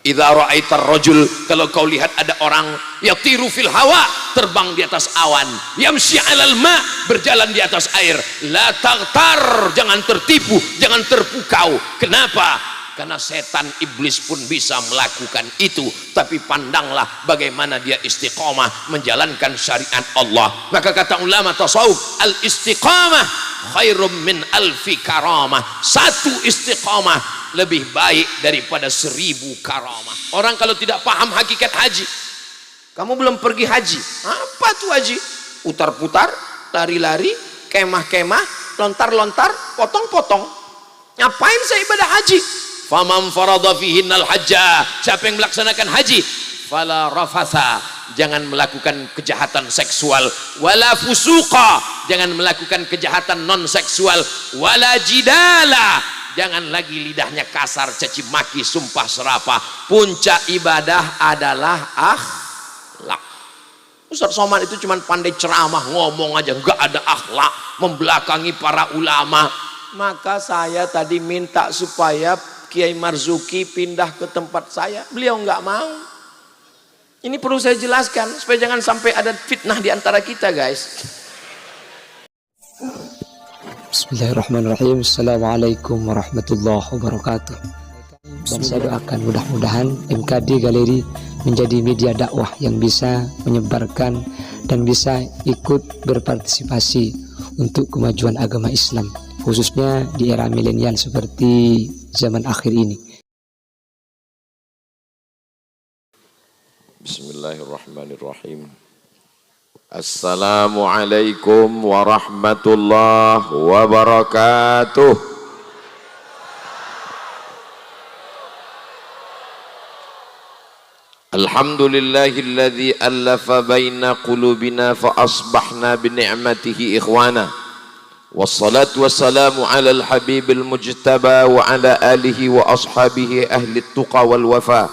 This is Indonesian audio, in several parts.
Idza ra'aitar rajul, kalau kau lihat ada orang yatiru fil hawa, terbang di atas awan, yamshi 'alal ma, berjalan di atas air, la taghtar, jangan tertipu, jangan terpukau. Kenapa? Karena setan iblis pun bisa melakukan itu, tapi pandanglah bagaimana dia istiqamah menjalankan syariat Allah. Maka kata ulama tasawuf, al istiqamah khairum min alfi karamah. Satu istiqamah lebih baik daripada 1000 karamah. Orang kalau tidak paham hakikat haji, kamu belum pergi haji, apa tuh haji? Putar-putar, lari-lari, kemah-kemah, lontar-lontar, potong-potong. Ngapain saya ibadah haji? Faman farada fihinnal hajja, siapa yang melaksanakan haji, fala rafatha, jangan melakukan kejahatan seksual, wala fusuqa, jangan melakukan kejahatan non seksual, wala jidala, jangan lagi lidahnya kasar, caci maki, sumpah serapah. Puncak ibadah adalah akhlak. Ustaz Somad itu cuma pandai ceramah, ngomong aja, nggak ada akhlak, membelakangi para ulama. Maka saya tadi minta supaya Kiai Marzuki pindah ke tempat saya, beliau nggak mau. Ini perlu saya jelaskan supaya jangan sampai ada fitnah di antara kita, guys. Bismillahirrahmanirrahim. Assalamualaikum warahmatullahi wabarakatuh. Dan saya doakan mudah-mudahan MKD Galeri menjadi media dakwah yang bisa menyebarkan dan bisa ikut berpartisipasi untuk kemajuan agama Islam, khususnya di era milenial seperti zaman akhir ini. Bismillahirrahmanirrahim. Assalamualaikum warahmatullahi wabarakatuh. Alhamdulillahilladzi allafa baina qulubina fa asbahna bi ni'matihi ikhwana. Wassalatu wassalamu ala al-habibil mujtaba wa ala alihi wa ashabihi ahli tuqa wal wafa.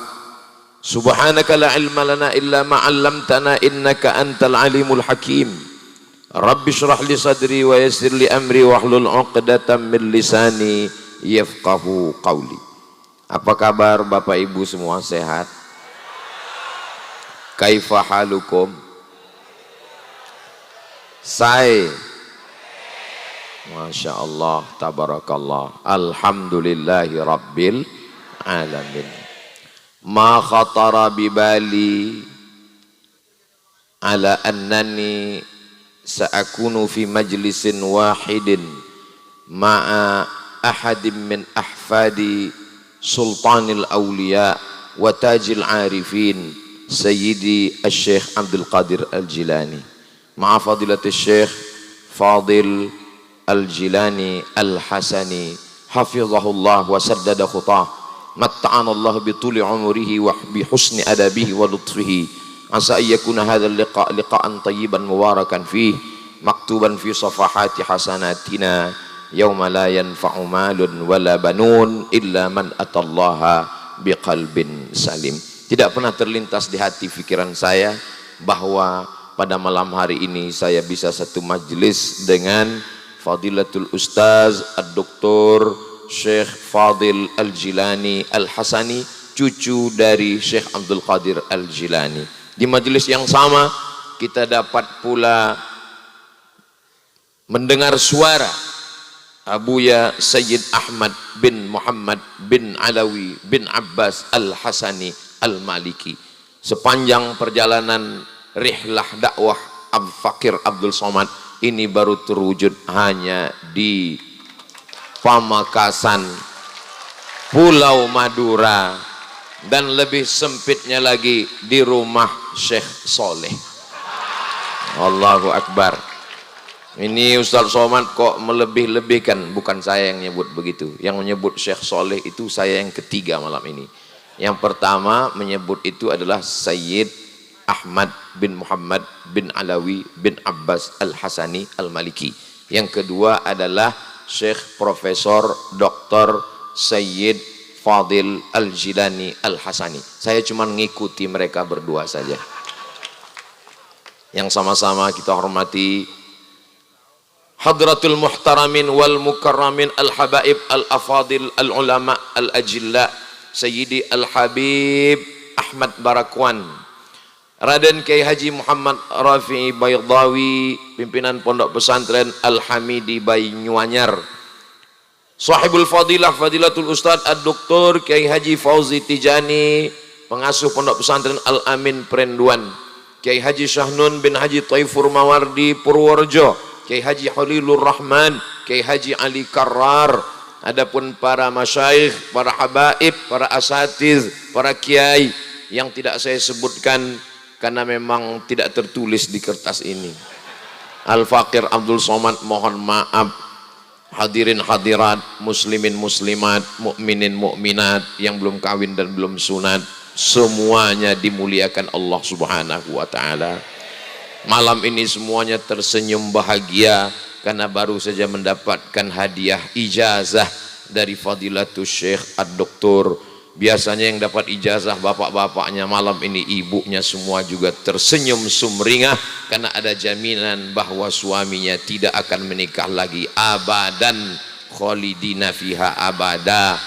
Subhanaka la ilma lana illa ma 'allamtana innaka antal alimul hakim. Rabbi shrah li sadri wa yassir li amri wahlul 'uqdatam min lisani yafqahu qawli. Apa kabar Bapak Ibu semua, sehat? Kaifa halukum? Masya Allah, tabarakallah, alhamdulillahi rabbil alamin. Ma khatara bibali ala annani sa'akunu fi majlisin wahidin ma'a ahadim min ahfadi sultanil awliya wa tajil arifin Sayyidi Al-Syekh Abdul Qadir Al-Jilani ma'a fadilatul Syekh Fadil Al-Jilani Al-Hasani hafizahullah wa saddada khutah, matta'ana Allah bituli umurihi wa bi husni adabihi wa lutfihi. Asa ayyakuna hadzal liqa'an tayyiban mubarakan fih, maktuban fi safahati hasanatina yauma la yanfa'u malun wala banun illa man atallaha biqalbin salim. Tidak pernah terlintas di hati pikiran saya bahwa pada malam hari ini saya bisa satu majlis dengan Fadilatul Ustaz Ad-Doktor Syekh Fadil Al-Jilani Al-Hasani, cucu dari Syekh Abdul Qadir Al-Jilani. Di majlis yang sama kita dapat pula mendengar suara Abuya Sayyid Ahmad bin Muhammad bin Alawi bin Abbas Al-Hasani Al-Maliki. Sepanjang perjalanan rihlah dakwah Fakir Abdul Somad ini baru terwujud hanya di Pamekasan, Pulau Madura, dan lebih sempitnya lagi di rumah Syekh Soleh. Allahu Akbar. Ini Ustaz Somad kok melebih-lebihkan, bukan saya yang nyebut begitu. Yang menyebut Syekh Soleh itu saya yang ketiga malam ini. Yang pertama menyebut itu adalah Sayyid Ahmad bin Muhammad bin Alawi bin Abbas Al-Hasani Al-Maliki. Yang kedua adalah Syekh Profesor Dr. Sayyid Fadil Al-Jilani Al-Hasani. Saya cuma mengikuti mereka berdua saja. Yang sama-sama kita hormati Hadratul Muhtaramin wal Mukarramin Al-Habaib Al-Afadil Al-Ulama Al-Ajilla Sayyidi Al-Habib Ahmad Barakwan, Raden Kiai Haji Muhammad Rafi Baydawi, pimpinan Pondok Pesantren Al-Hamidi Banyuanyar, Sahibul Fadilah Fadilatul Ustadz Ad-Doktor Kiai Haji Fauzi Tijani, pengasuh Pondok Pesantren Al-Amin Perenduan, Kiai Haji Syahnun bin Haji Taifur Mawardi Purworejo, Kiai Haji Halilur Rahman, Kiai Haji Ali Karrar, adapun para masyayikh, para habaib, para asatiz, para kiai yang tidak saya sebutkan karena memang tidak tertulis di kertas ini. Al-Fakir Abdul Somad mohon maaf. Hadirin hadirat, muslimin muslimat, mukminin mukminat yang belum kawin dan belum sunat, semuanya dimuliakan Allah Subhanahu wa taala. Malam ini semuanya tersenyum bahagia karena baru saja mendapatkan hadiah ijazah dari Fadilatul Syekh Ad-Doktor. Biasanya yang dapat ijazah bapak-bapaknya, malam ini ibunya semua juga tersenyum sumringah karena ada jaminan bahwa suaminya tidak akan menikah lagi abadan khalidina fiha abada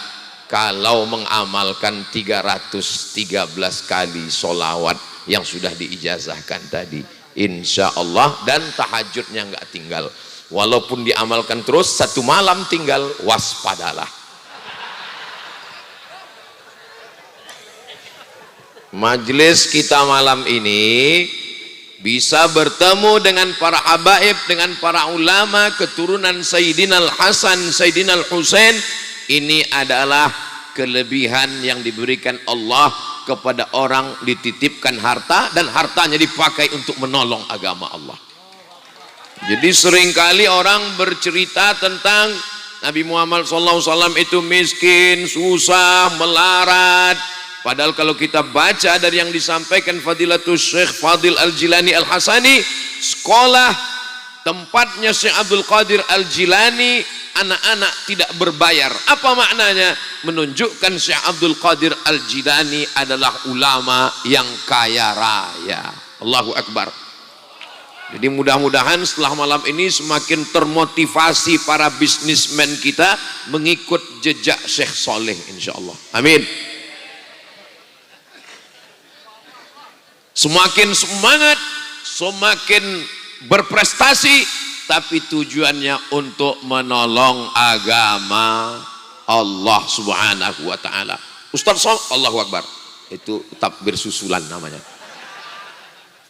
kalau mengamalkan 313 kali solawat yang sudah diijazahkan tadi, insya Allah. Dan tahajudnya nggak tinggal, walaupun diamalkan terus, satu malam tinggal, waspadalah. Majelis kita malam ini bisa bertemu dengan para habaib, dengan para ulama keturunan Sayyidina Al-Hasan, Sayyidina Al-Husain. Ini adalah kelebihan yang diberikan Allah kepada orang, dititipkan harta dan hartanya dipakai untuk menolong agama Allah. Jadi seringkali orang bercerita tentang Nabi Muhammad SAW itu miskin, susah, melarat. Padahal kalau kita baca dari yang disampaikan Fadilatul Syekh Fadil Al-Jilani Al-Hasani, sekolah tempatnya Syekh Abdul Qadir Al-Jilani, anak-anak tidak berbayar. Apa maknanya? Menunjukkan Syekh Abdul Qadir Al-Jilani adalah ulama yang kaya raya. Allahu Akbar. Jadi mudah-mudahan setelah malam ini semakin termotivasi para bisnismen kita mengikut jejak Syekh Soleh, insya Allah. Amin. Semakin semangat, semakin berprestasi, tapi tujuannya untuk menolong agama Allah Subhanahu wa taala. Ustaz Somad, Allahu Akbar. Itu takbir susulan namanya.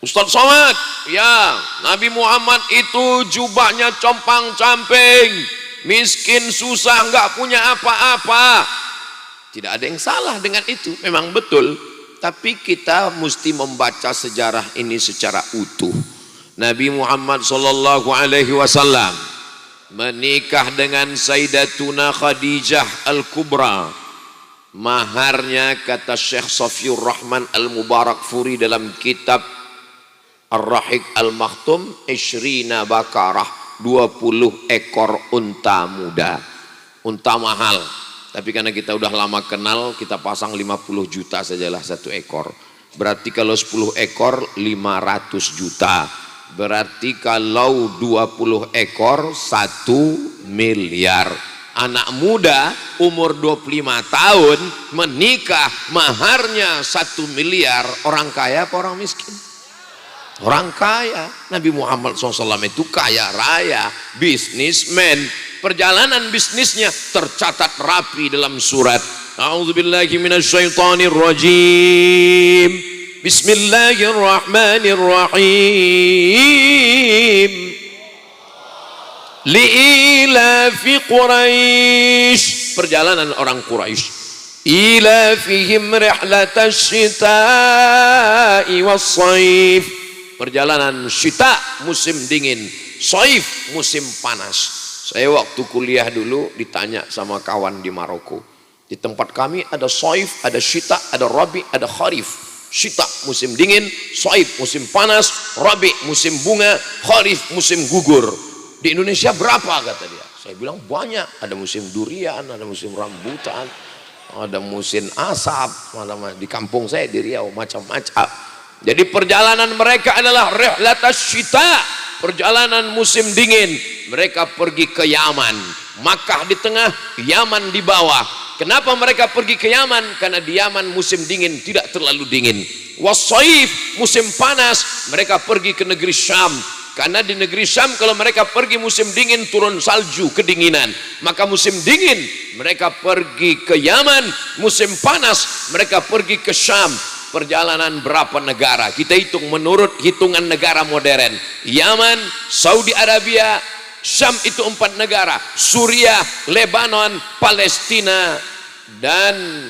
Ustaz Somad, ya, Nabi Muhammad itu jubahnya compang-camping, miskin, susah, nggak punya apa-apa. Tidak ada yang salah dengan itu, memang betul. Tapi kita mesti membaca sejarah ini secara utuh. Nabi Muhammad sallallahu alaihi wasallam menikah dengan Sayyidatuna Khadijah Al-Kubra. Maharnya, kata Syekh Safiur Rahman Al-Mubarakfuri dalam kitab Ar-Rahiq Al-Makhtum, 20 bakarah, 20 ekor unta muda. Unta mahal. Tapi karena kita udah lama kenal, kita pasang 50 juta sajalah satu ekor. Berarti kalau 10 ekor 500 juta. Berarti kalau 20 ekor 1 miliar. Anak muda umur 25 tahun menikah, maharnya 1 miliar. Orang kaya apa orang miskin? Orang kaya. Nabi Muhammad SAW itu kaya raya, bisnismen. Perjalanan bisnisnya tercatat rapi dalam surat. A'udzubillahi minasyaitonirrajim. Bismillahirrahmanirrahim. Li'ilafi Quraisy. Perjalanan orang Quraisy. Ilafihim rihlatash syita'i was-shaif. Perjalanan syita, musim dingin, shaif, musim panas. Saya waktu kuliah dulu ditanya sama kawan di Maroko. Di tempat kami ada shaif, ada syita, ada rabi, ada kharif. Syita musim dingin, shaif musim panas, rabi musim bunga, kharif musim gugur. Di Indonesia berapa kata dia? Saya bilang banyak. Ada musim durian, ada musim rambutan, ada musim asap. Di kampung saya di Riau macam-macam. Jadi perjalanan mereka adalah rihlatas syita, perjalanan musim dingin. Mereka pergi ke Yaman, Makkah di tengah, Yaman di bawah. Kenapa mereka pergi ke Yaman? Karena di Yaman musim dingin tidak terlalu dingin. Wasaif, musim panas, mereka pergi ke negeri Syam. Karena di negeri Syam kalau mereka pergi musim dingin turun salju, kedinginan. Maka musim dingin mereka pergi ke Yaman, musim panas mereka pergi ke Syam. Perjalanan berapa negara? Kita hitung menurut hitungan negara modern. Yaman, Saudi Arabia, Syam itu 4 negara. Suriah, Lebanon, Palestina, dan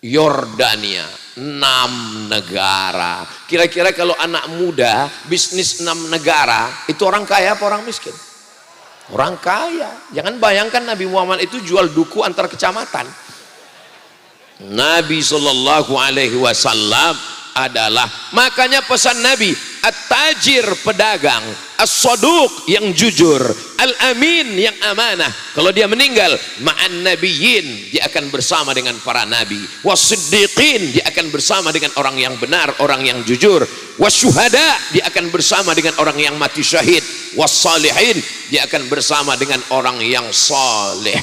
Yordania. 6 negara. Kira-kira kalau anak muda bisnis 6 negara, itu orang kaya apa orang miskin? Orang kaya. Jangan bayangkan Nabi Muhammad itu jual duku antar kecamatan. Nabi Shallallahu Alaihi Wasallam adalah, makanya pesan Nabi, at-tajir pedagang, as-saduq yang jujur, al-amin yang amanah. Kalau dia meninggal, ma'an nabiyyin, dia akan bersama dengan para nabi, was-siddiqin, dia akan bersama dengan orang yang benar, orang yang jujur, was-syuhada, dia akan bersama dengan orang yang mati syahid, was-salihin, dia akan bersama dengan orang yang saleh.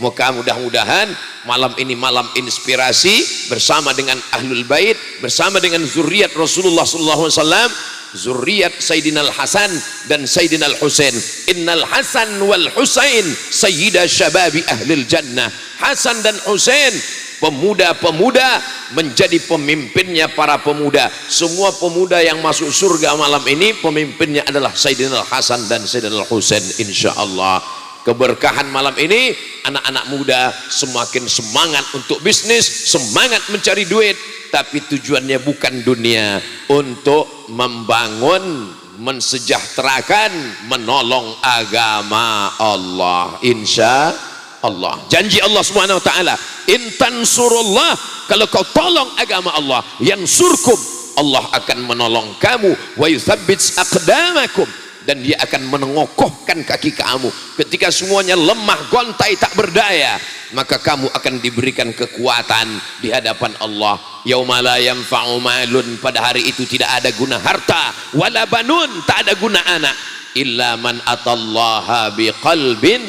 Maka mudah-mudahan malam ini malam inspirasi bersama dengan Ahlul Bait, bersama dengan zuriat Rasulullah SAW, zuriat Sayyidina Al-Hasan dan Sayyidina Al-Husain. Innal Hasan wal Husain sayyida syababi ahlil jannah. Hasan dan Husain, pemuda-pemuda menjadi pemimpinnya para pemuda. Semua pemuda yang masuk surga malam ini pemimpinnya adalah Sayyidina Al-Hasan dan Sayyidina Al-Husain, insyaallah. Keberkahan malam ini, anak-anak muda semakin semangat untuk bisnis, semangat mencari duit, tapi tujuannya bukan dunia, untuk membangun, mensejahterakan, menolong agama Allah, insya Allah. Janji Allah Subhanahu wa taala, in tansurullah, kalau kau tolong agama Allah, yansurkum, Allah akan menolong kamu, wa yuthabbits aqdamakum, dan dia akan mengokohkan kaki kamu. Ketika semuanya lemah, gontai, tak berdaya, maka kamu akan diberikan kekuatan di hadapan Allah. Yauma la yanfa'u malun, pada hari itu tidak ada guna harta, wala banun, tak ada guna anak, illa man atallaha biqalbin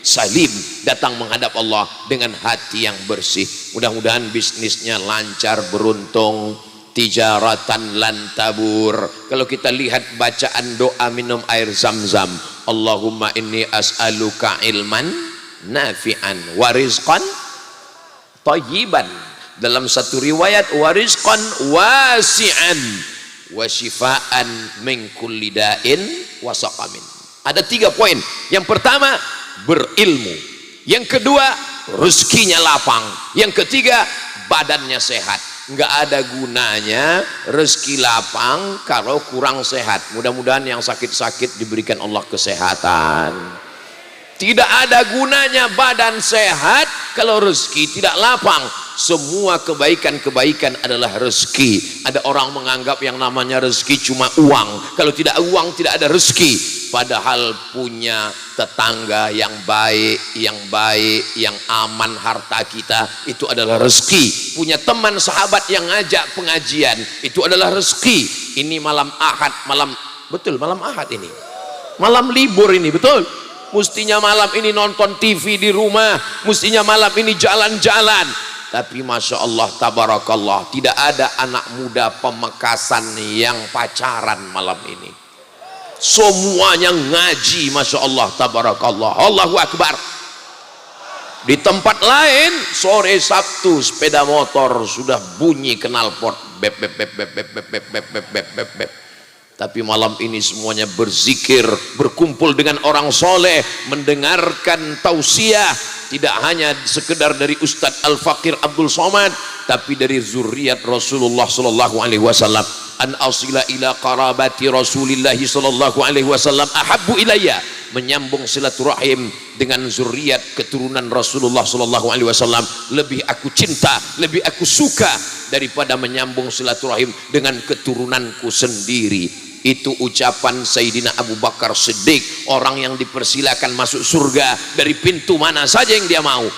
salim, datang menghadap Allah dengan hati yang bersih. Mudah-mudahan bisnisnya lancar, beruntung, tijaratan lan tabur. Kalau kita lihat bacaan doa minum air zam-zam, Allahumma inni as'aluka ilman nafi'an wa rizqan thayyiban. Dalam satu riwayat wa rizqan wasi'an wa shifaan min kulli da'in wa saqamin. Ada 3 poin. Yang pertama, berilmu. Yang kedua, rezekinya lapang. Yang ketiga, badannya sehat. Nggak ada gunanya rezeki lapang kalau kurang sehat. Mudah-mudahan yang sakit-sakit diberikan Allah kesehatan. Tidak ada gunanya badan sehat kalau rezeki tidak lapang. Semua kebaikan-kebaikan adalah rezeki. Ada orang menganggap yang namanya rezeki cuma uang. Kalau tidak uang tidak ada rezeki. Padahal punya tetangga yang baik, yang aman harta kita, itu adalah rezeki. Punya teman sahabat yang ngajak pengajian, itu adalah rezeki. Ini malam Ahad, betul malam Ahad ini, malam libur ini, betul. Mestinya malam ini nonton TV di rumah, mestinya malam ini jalan-jalan. Tapi Masya Allah, tabarakallah, tidak ada anak muda Pemekasan yang pacaran malam ini. Semuanya ngaji, Masya Allah, tabarakallah, Allahu Akbar. Di tempat lain sore Sabtu sepeda motor sudah bunyi knalpot, bep bep bep bep bep bep bep bep bep bep bep bep. Tapi malam ini semuanya berzikir, berkumpul dengan orang soleh, mendengarkan tausiah, tidak hanya sekedar dari Ustadz Al-Fakir Abdul Somad, tapi dari zuriat Rasulullah Sallallahu Alaihi Wasallam. An asila ila qarabati Rasulillahi Sallallahu Alaihi Wasallam ahabbu ilayya, menyambung silaturahim dengan zuriat keturunan Rasulullah Sallallahu Alaihi Wasallam lebih aku cinta, lebih aku suka daripada menyambung silaturahim dengan keturunanku sendiri. Itu ucapan Sayyidina Abu Bakar Siddiq, orang yang dipersilakan masuk surga dari pintu mana saja yang dia mau,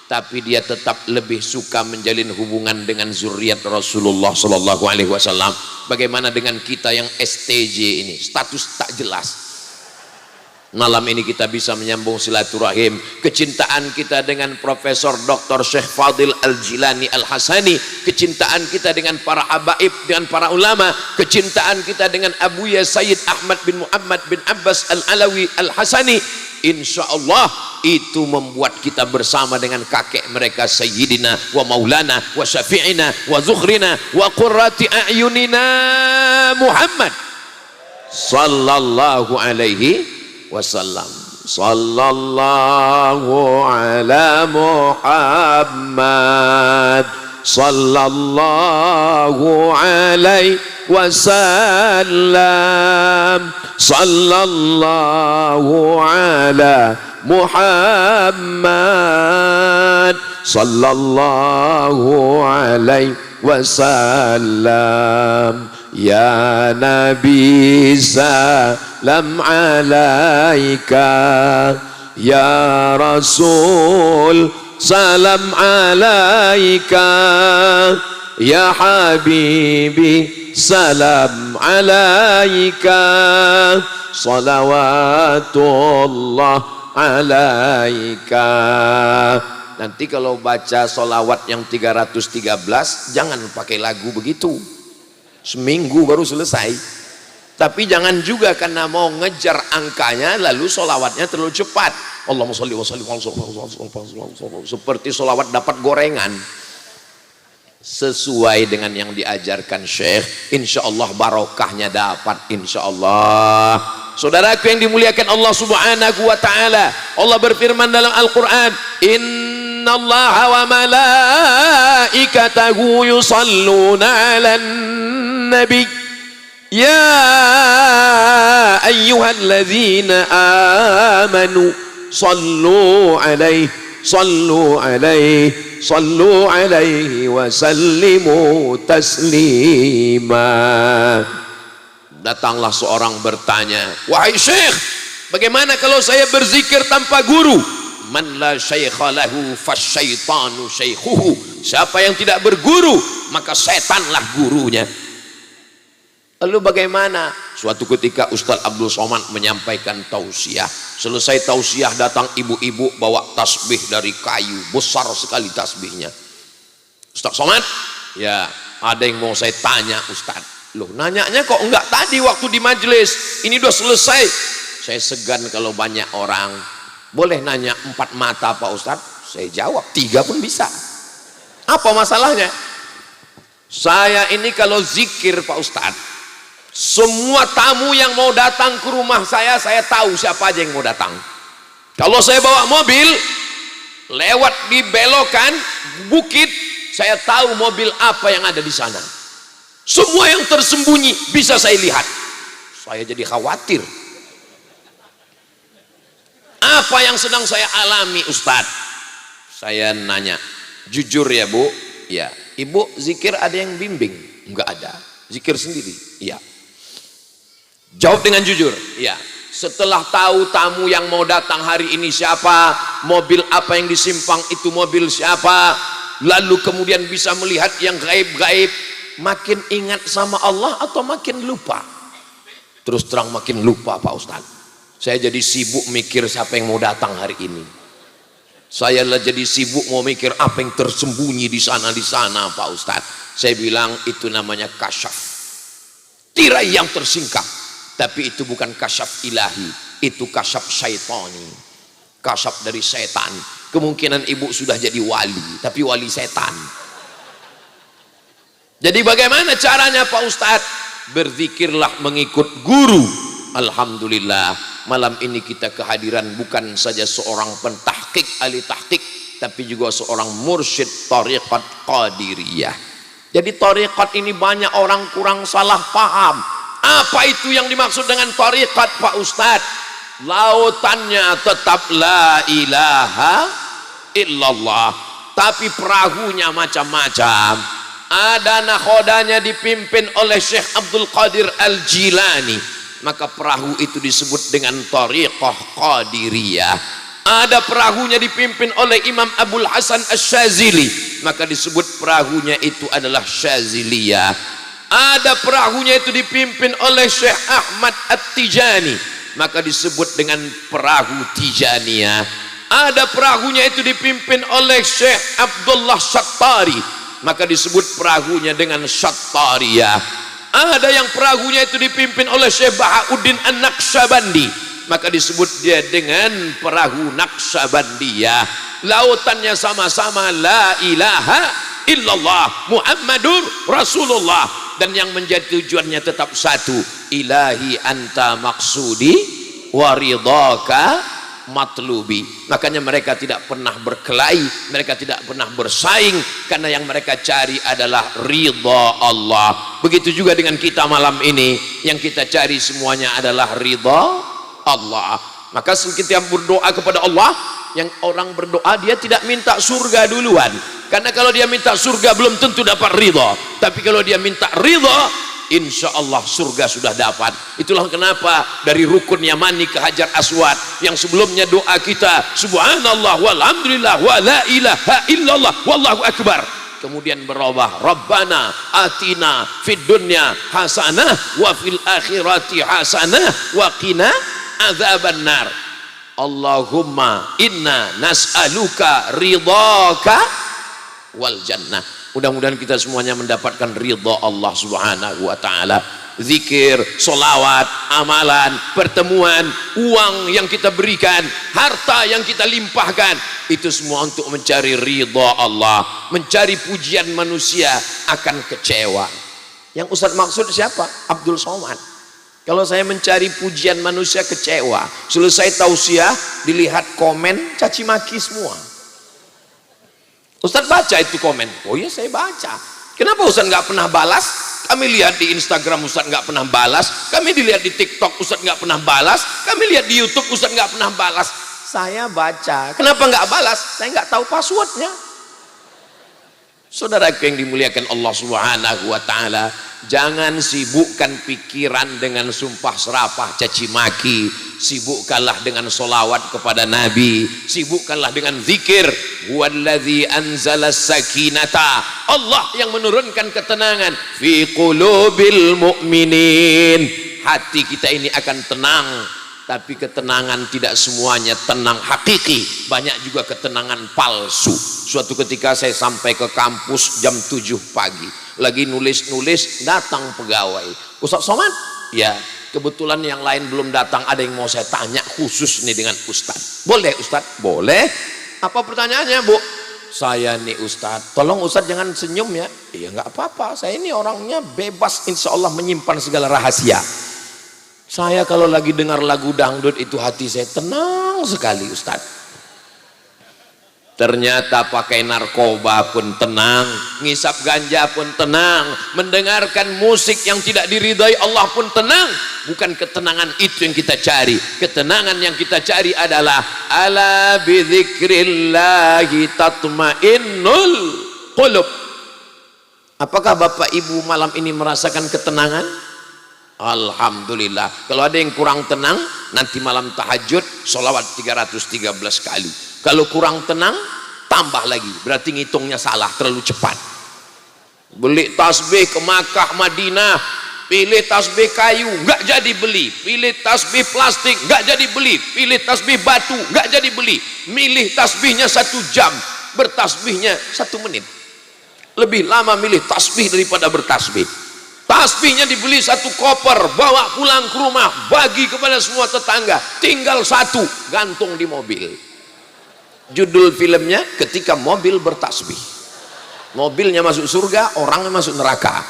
tapi dia tetap lebih suka menjalin hubungan dengan zuriat Rasulullah Sallallahu Alaihi Wasallam. Bagaimana dengan kita yang STJ ini, status tak jelas? Malam ini kita bisa menyambung silaturahim, kecintaan kita dengan Profesor Dr. Syekh Fadil Al-Jilani Al-Hasani, kecintaan kita dengan para habaib, dengan para ulama, kecintaan kita dengan Abuya Sayyid Ahmad bin Muhammad bin Abbas Al-Alawi Al-Hasani. Insya Allah itu membuat kita bersama dengan kakek mereka Sayyidina wa Maulana wa Syafi'ina wa Zukhrina wa Qurrati A'yunina Muhammad sallallahu alaihi wasallam. Sallallahu ala Muhammad sallallahu alaihi wasallam. Sallallahu ala Muhammad sallallahu alaihi wasallam. Ya Nabi salam alaika, ya Rasul salam alaika, ya Habibi salam alaika, salawatullah alaika. Nanti kalau baca solawat yang 313 jangan pakai lagu begitu, seminggu baru selesai. Tapi jangan juga karena mau ngejar angkanya lalu solawatnya terlalu cepat. Allahumma sholli wa sallim seperti solawat dapat gorengan. Sesuai dengan yang diajarkan Syekh, insya Allah barokahnya dapat, insya Allah. Saudaraku yang dimuliakan Allah subhanahu wa ta'ala, Allah berfirman dalam Al-Quran, innallaha wa malaikatahu yusalluna ala nabi ya ayyuhalladzina amanu sallu alaihi wa sallimu taslima. Datanglah seorang bertanya, wahai Syekh, bagaimana kalau saya berzikir tanpa guru? Man la syaikha lahu fasyaitanu syaikhuhu. Siapa yang tidak berguru maka setanlah gurunya. Lalu bagaimana? Suatu ketika Ustaz Abdul Somad menyampaikan tausiah. Selesai tausiah datang ibu-ibu bawa tasbih dari kayu, besar sekali tasbihnya. Ustaz Somad, ya ada yang mau saya tanya Ustaz. Loh, nanyanya kok enggak tadi waktu di majelis? Ini udah selesai. Saya segan kalau banyak orang. Boleh nanya 4 mata Pak Ustaz? Saya jawab 3 pun bisa. Apa masalahnya? Saya ini kalau zikir Pak Ustaz, semua tamu yang mau datang ke rumah saya tahu siapa aja yang mau datang. Kalau saya bawa mobil lewat di belokan bukit, saya tahu mobil apa yang ada di sana. Semua yang tersembunyi bisa saya lihat. Saya jadi khawatir. Apa yang sedang saya alami Ustadz? Saya nanya, jujur ya Bu? Ya. Ibu zikir ada yang bimbing? Enggak ada. Zikir sendiri? Iya. Jawab dengan jujur. Iya. Setelah tahu tamu yang mau datang hari ini siapa, mobil apa yang disimpang itu mobil siapa, lalu kemudian bisa melihat yang gaib-gaib, makin ingat sama Allah atau makin lupa? Terus terang makin lupa Pak Ustadz. Saya jadi sibuk mikir siapa yang mau datang hari ini. Saya jadi sibuk mau mikir apa yang tersembunyi di sana Pak Ustadz. Saya bilang itu namanya kasyaf, tirai yang tersingkap. Tapi itu bukan kasyaf ilahi, itu kasyaf syaitani, kasyaf dari setan. Kemungkinan ibu sudah jadi wali, tapi wali setan. Jadi bagaimana caranya Pak Ustadz? Berzikirlah mengikut guru. Alhamdulillah malam ini kita kehadiran bukan saja seorang pentahqiq, ahli tahqiq, tapi juga seorang mursyid tariqat qadiriyah. Jadi tariqat ini banyak orang kurang salah paham. Apa itu yang dimaksud dengan tariqat Pak Ustadz? Lautannya tetap la ilaha illallah, tapi perahunya macam-macam. Ada nakhodanya dipimpin oleh Syekh Abdul Qadir Al-Jilani, maka perahu itu disebut dengan tariqah qadiriyah. Ada perahunya dipimpin oleh Imam Abul Hasan Asy-Syazili, maka disebut perahunya itu adalah Syaziliyah. Ada perahunya itu dipimpin oleh Syekh Ahmad At-Tijani, maka disebut dengan perahu Tijaniyah. Ada perahunya itu dipimpin oleh Syekh Abdullah Syattari, maka disebut perahunya dengan Syattariyah. Ada yang perahunya itu dipimpin oleh Syekh Bahauddin An-Naqsyabandi, maka disebut dia dengan perahu Naqsyabandiyah. Lautannya sama-sama la ilaha illallah Muhammadur Rasulullah, dan yang menjadi tujuannya tetap satu, ilahi anta maksudi waridhaka matlubi. Makanya mereka tidak pernah berkelahi, mereka tidak pernah bersaing, karena yang mereka cari adalah ridha Allah. Begitu juga dengan kita malam ini, yang kita cari semuanya adalah ridha Allah. Maka kita berdoa kepada Allah, yang orang berdoa dia tidak minta surga duluan, karena kalau dia minta surga belum tentu dapat ridha, tapi kalau dia minta ridha, insya Allah surga sudah dapat. Itulah kenapa dari rukun Yamani ke Hajar Aswad, yang sebelumnya doa kita subhanallah walhamdulillah wa la ilaha illallah wallahu akbar, kemudian berubah Rabbana atina fid dunya hasanah wa fil akhirati hasanah wa qina adzabannar. Allahumma inna nas'aluka ridhaka wal jannah. Mudah-mudahan kita semuanya mendapatkan ridha Allah Subhanahu wa taala. Zikir, solawat, amalan, pertemuan, uang yang kita berikan, harta yang kita limpahkan, itu semua untuk mencari ridha Allah. Mencari pujian manusia akan kecewa. Yang Ustaz maksud siapa? Abdul Somad. Kalau saya mencari pujian manusia kecewa, selesai tausiah dilihat komen caci maki semua. Ustaz baca itu komen. Oh iya saya baca. Kenapa Ustaz nggak pernah balas? Kami lihat di Instagram Ustaz nggak pernah balas. Kami dilihat di TikTok Ustaz nggak pernah balas. Kami lihat di YouTube Ustaz nggak pernah balas. Saya baca. Kenapa nggak balas? Saya nggak tahu passwordnya. Saudaraku yang dimuliakan Allah Subhanahu wa taala, jangan sibukkan pikiran dengan sumpah serapah caci maki, sibukkanlah dengan solawat kepada Nabi, sibukkanlah dengan zikir. Huwallazi anzala sakinata, Allah yang menurunkan ketenangan fi qulubil mu'minin. Hati kita ini akan tenang, tapi ketenangan tidak semuanya tenang hakiki, banyak juga ketenangan palsu. Suatu ketika saya sampai ke kampus jam 7 pagi, lagi nulis-nulis, datang pegawai. Ustaz Somad? Ya, kebetulan yang lain belum datang, ada yang mau saya tanya khusus nih dengan Ustaz. Boleh Ustaz? Boleh. Apa pertanyaannya Bu? Saya nih Ustaz, tolong Ustaz jangan senyum ya. Iya nggak apa-apa, saya ini orangnya bebas, insya Allah menyimpan segala rahasia. Saya kalau lagi dengar lagu dangdut itu hati saya tenang sekali Ustaz. Ternyata pakai narkoba pun tenang, ngisap ganja pun tenang, mendengarkan musik yang tidak diridhai Allah pun tenang. Bukan ketenangan itu yang kita cari. Ketenangan yang kita cari adalah ala bidzikrillahi tatmainnul qulub. Apakah Bapak Ibu malam ini merasakan ketenangan? Alhamdulillah. Kalau ada yang kurang tenang, nanti malam tahajud sholawat 313 kali. Kalau kurang tenang, tambah lagi, berarti ngitungnya salah, terlalu cepat. Beli tasbih ke Makkah Madinah, pilih tasbih kayu, nggak jadi beli. Pilih tasbih plastik, nggak jadi beli. Pilih tasbih batu, nggak jadi beli. Milih tasbihnya 1 jam, bertasbihnya 1 menit. Lebih lama milih tasbih daripada bertasbih. Tasbihnya dibeli 1 koper, bawa pulang ke rumah, bagi kepada semua tetangga, tinggal 1 gantung di mobil. Judul filmnya ketika mobil bertasbih. Mobilnya masuk surga, orangnya masuk neraka.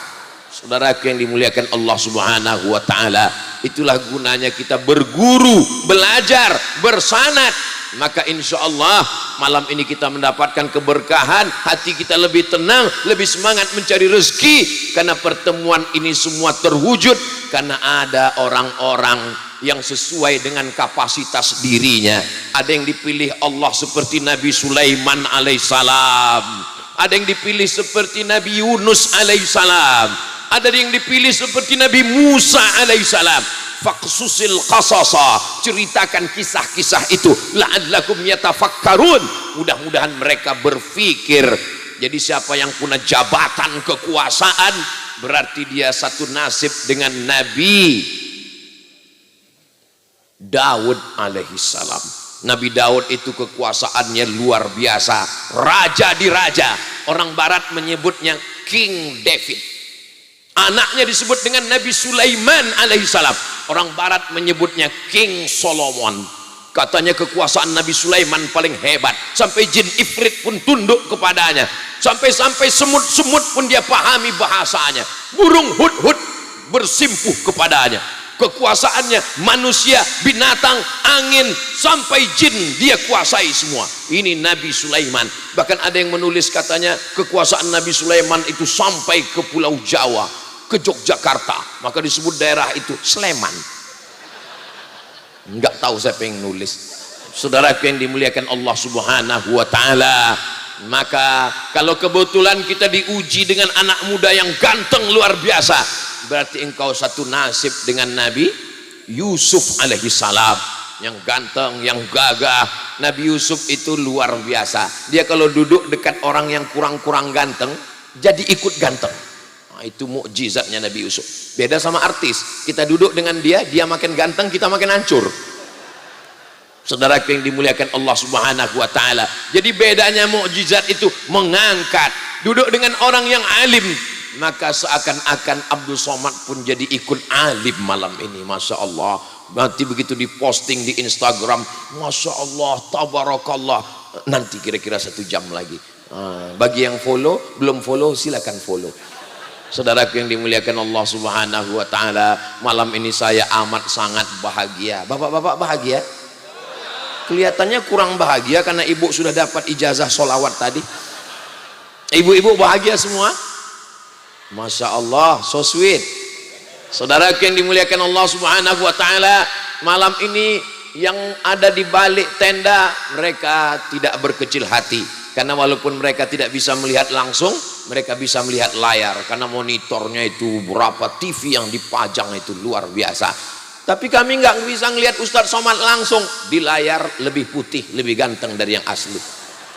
Saudaraku yang dimuliakan Allah Subhanahu wa taala, itulah gunanya kita berguru, belajar, bersanad. Maka insya Allah malam ini kita mendapatkan keberkahan, hati kita lebih tenang, lebih semangat mencari rezeki, karena pertemuan ini semua terwujud karena ada orang-orang yang sesuai dengan kapasitas dirinya. Ada yang dipilih Allah seperti Nabi Sulaiman alaihissalam, ada yang dipilih seperti Nabi Yunus alaihissalam, ada yang dipilih seperti Nabi Musa alaihissalam. Faqsusil qasasa, ceritakan kisah-kisah itu la'allakum yatafakkarun, mudah-mudahan mereka berpikir. Jadi siapa yang punya jabatan kekuasaan, berarti dia satu nasib dengan Nabi Daud alaihissalam. Nabi Daud itu kekuasaannya luar biasa, raja di raja. Orang barat menyebutnya King David. Anaknya disebut dengan Nabi Sulaiman alaihissalam. Orang barat menyebutnya King Solomon. Katanya kekuasaan Nabi Sulaiman paling hebat, sampai jin ifrit pun tunduk kepadanya, sampai-sampai semut-semut pun dia pahami bahasanya, burung hud-hud bersimpuh kepadanya. Kekuasaannya manusia, binatang, angin, sampai jin dia kuasai semua. Ini Nabi Sulaiman. Bahkan ada yang menulis katanya kekuasaan Nabi Sulaiman itu sampai ke Pulau Jawa, ke Yogyakarta, maka disebut daerah itu Sleman. Enggak tahu siapa yang nulis. Saudaraku yang dimuliakan Allah Subhanahu wa taala, maka kalau kebetulan kita diuji dengan anak muda yang ganteng luar biasa, berarti engkau satu nasib dengan Nabi Yusuf alaihi salam, yang ganteng, yang gagah. Nabi Yusuf itu luar biasa. Dia kalau duduk dekat orang yang kurang-kurang ganteng, jadi ikut ganteng. Nah, itu mukjizatnya Nabi Yusuf. Beda sama artis, kita duduk dengan dia, dia makin ganteng, kita makin hancur. Saudara yang dimuliakan Allah Subhanahu wa taala. Jadi bedanya mukjizat itu mengangkat. Duduk dengan orang yang alim, maka seakan-akan Abdul Somad pun jadi ikut alim malam ini. Masya Allah. Nanti begitu diposting di Instagram, Masya Allah, tabarakallah. Nanti kira-kira 1 jam lagi. Bagi yang follow, belum follow silakan follow. Saudaraku yang dimuliakan Allah Subhanahu wa taala, malam ini saya amat sangat bahagia. Bapak-bapak bahagia? Kelihatannya kurang bahagia karena ibu sudah dapat ijazah sholawat tadi. Ibu-ibu bahagia semua? Masya Allah, so sweet. Saudaraku yang dimuliakan Allah Subhanahu wa taala, malam ini yang ada di balik tenda mereka tidak berkecil hati, karena walaupun mereka tidak bisa melihat langsung, mereka bisa melihat layar karena monitornya itu berapa TV yang dipajang itu luar biasa. Tapi kami nggak bisa melihat Ustadz Somad langsung. Di layar lebih putih, lebih ganteng dari yang asli.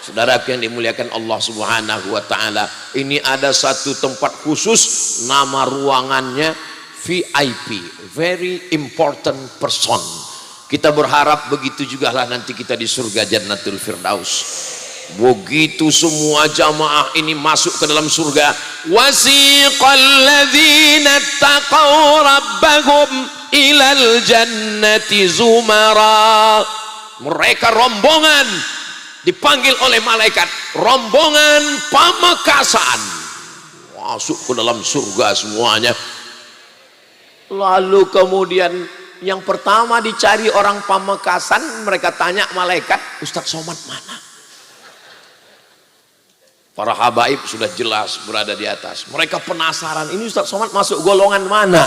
Saudara yang dimuliakan Allah Subhanahu wa taala, ini ada satu tempat khusus, nama ruangannya VIP, very important person. Kita berharap begitu juga lah nanti kita di surga Jannatul Firdaus. Begitu semua jamaah ini masuk ke dalam surga, wasiqal ladzina taqaw rabbahum ilal jannati zumara. Mereka rombongan dipanggil oleh malaikat, rombongan Pamekasan, masuk ke dalam surga semuanya. Lalu kemudian yang pertama dicari orang Pamekasan, mereka tanya malaikat, Ustadz Somad mana? Para habaib sudah jelas berada di atas. Mereka penasaran, ini Ustadz Somad masuk golongan mana?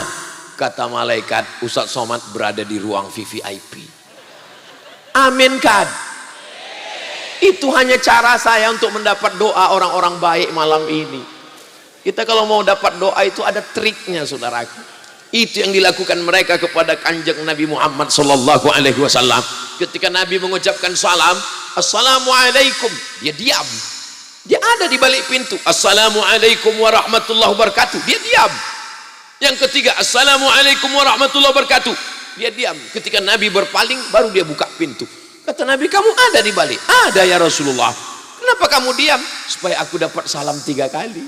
Kata malaikat, Ustadz Somad berada di ruang VVIP. Amin kan? Itu hanya cara saya untuk mendapat doa orang-orang baik malam ini. Kita kalau mau dapat doa itu ada triknya, saudaraku. Itu yang dilakukan mereka kepada kanjeng Nabi Muhammad sallallahu alaihi wasallam. Ketika Nabi mengucapkan salam, Assalamualaikum, dia diam. Dia ada di balik pintu. Assalamualaikum warahmatullahi wabarakatuh, dia diam. Yang ketiga, Assalamualaikum warahmatullahi wabarakatuh, dia diam. Ketika Nabi berpaling, baru dia buka pintu. Kata Nabi, kamu ada di balik? Ada ya Rasulullah. Kenapa kamu diam? Supaya aku dapat salam 3 kali.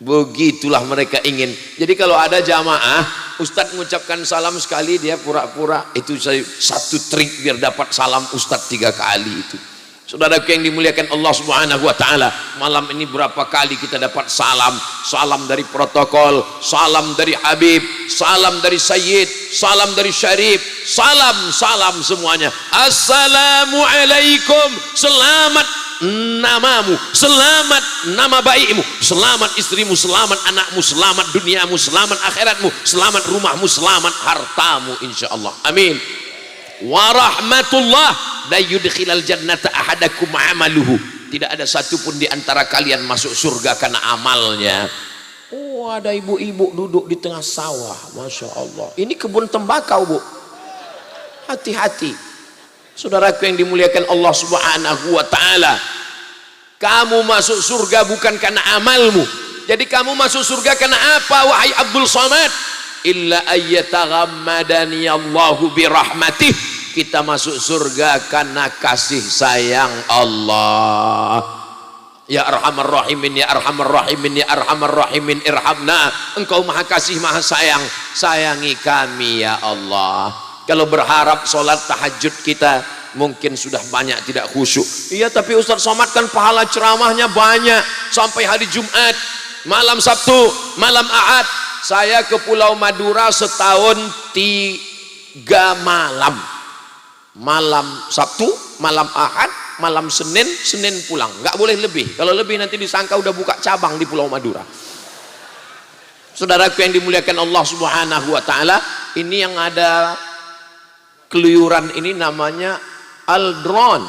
Begitulah mereka ingin. Jadi kalau ada jamaah, Ustadz mengucapkan salam sekali, dia pura-pura. Itu satu trik biar dapat salam Ustadz 3 kali itu. Saudaraku yang dimuliakan Allah Subhanahu wa taala, malam ini berapa kali kita dapat salam? Salam dari protokol, salam dari Habib, salam dari Sayyid, salam dari Syarif, salam semuanya. Assalamualaikum, selamat namamu, selamat nama baikmu, selamat istrimu, selamat anakmu, selamat duniamu, selamat akhiratmu, selamat rumahmu, selamat hartamu, insyaallah. Amin. Warahmatullah la yudkhilal jannata ahadakum amaluhu. Tidak ada satupun di antara kalian masuk surga karena amalnya. Oh, ada ibu-ibu duduk di tengah sawah, Masya Allah. Ini kebun tembakau, Bu. Hati-hati. Saudaraku yang dimuliakan Allah Subhanahu wa taala, kamu masuk surga bukan karena amalmu. Jadi kamu masuk surga karena apa, wahai Abdul Somad? illa ayyataghammadani Allahu birahmatih. Kita masuk surga karena kasih sayang Allah. Ya arhamar rahimin, ya arhamar rahimin, ya arhamar rahimin, irhamna. Engkau maha kasih maha sayang, sayangi kami ya Allah. Kalau berharap sholat tahajud kita mungkin sudah banyak tidak khusyuk. Iya, tapi Ustaz Somad kan pahala ceramahnya banyak sampai hari Jumat, malam Sabtu, malam Ahad. Saya ke Pulau Madura setahun 3 malam. Malam Sabtu, malam Ahad, malam Senin, Senin pulang. Nggak boleh lebih. Kalau lebih nanti disangka udah buka cabang di Pulau Madura. Saudaraku yang dimuliakan Allah Subhanahu wa taala, ini yang ada keluyuran ini namanya aldron.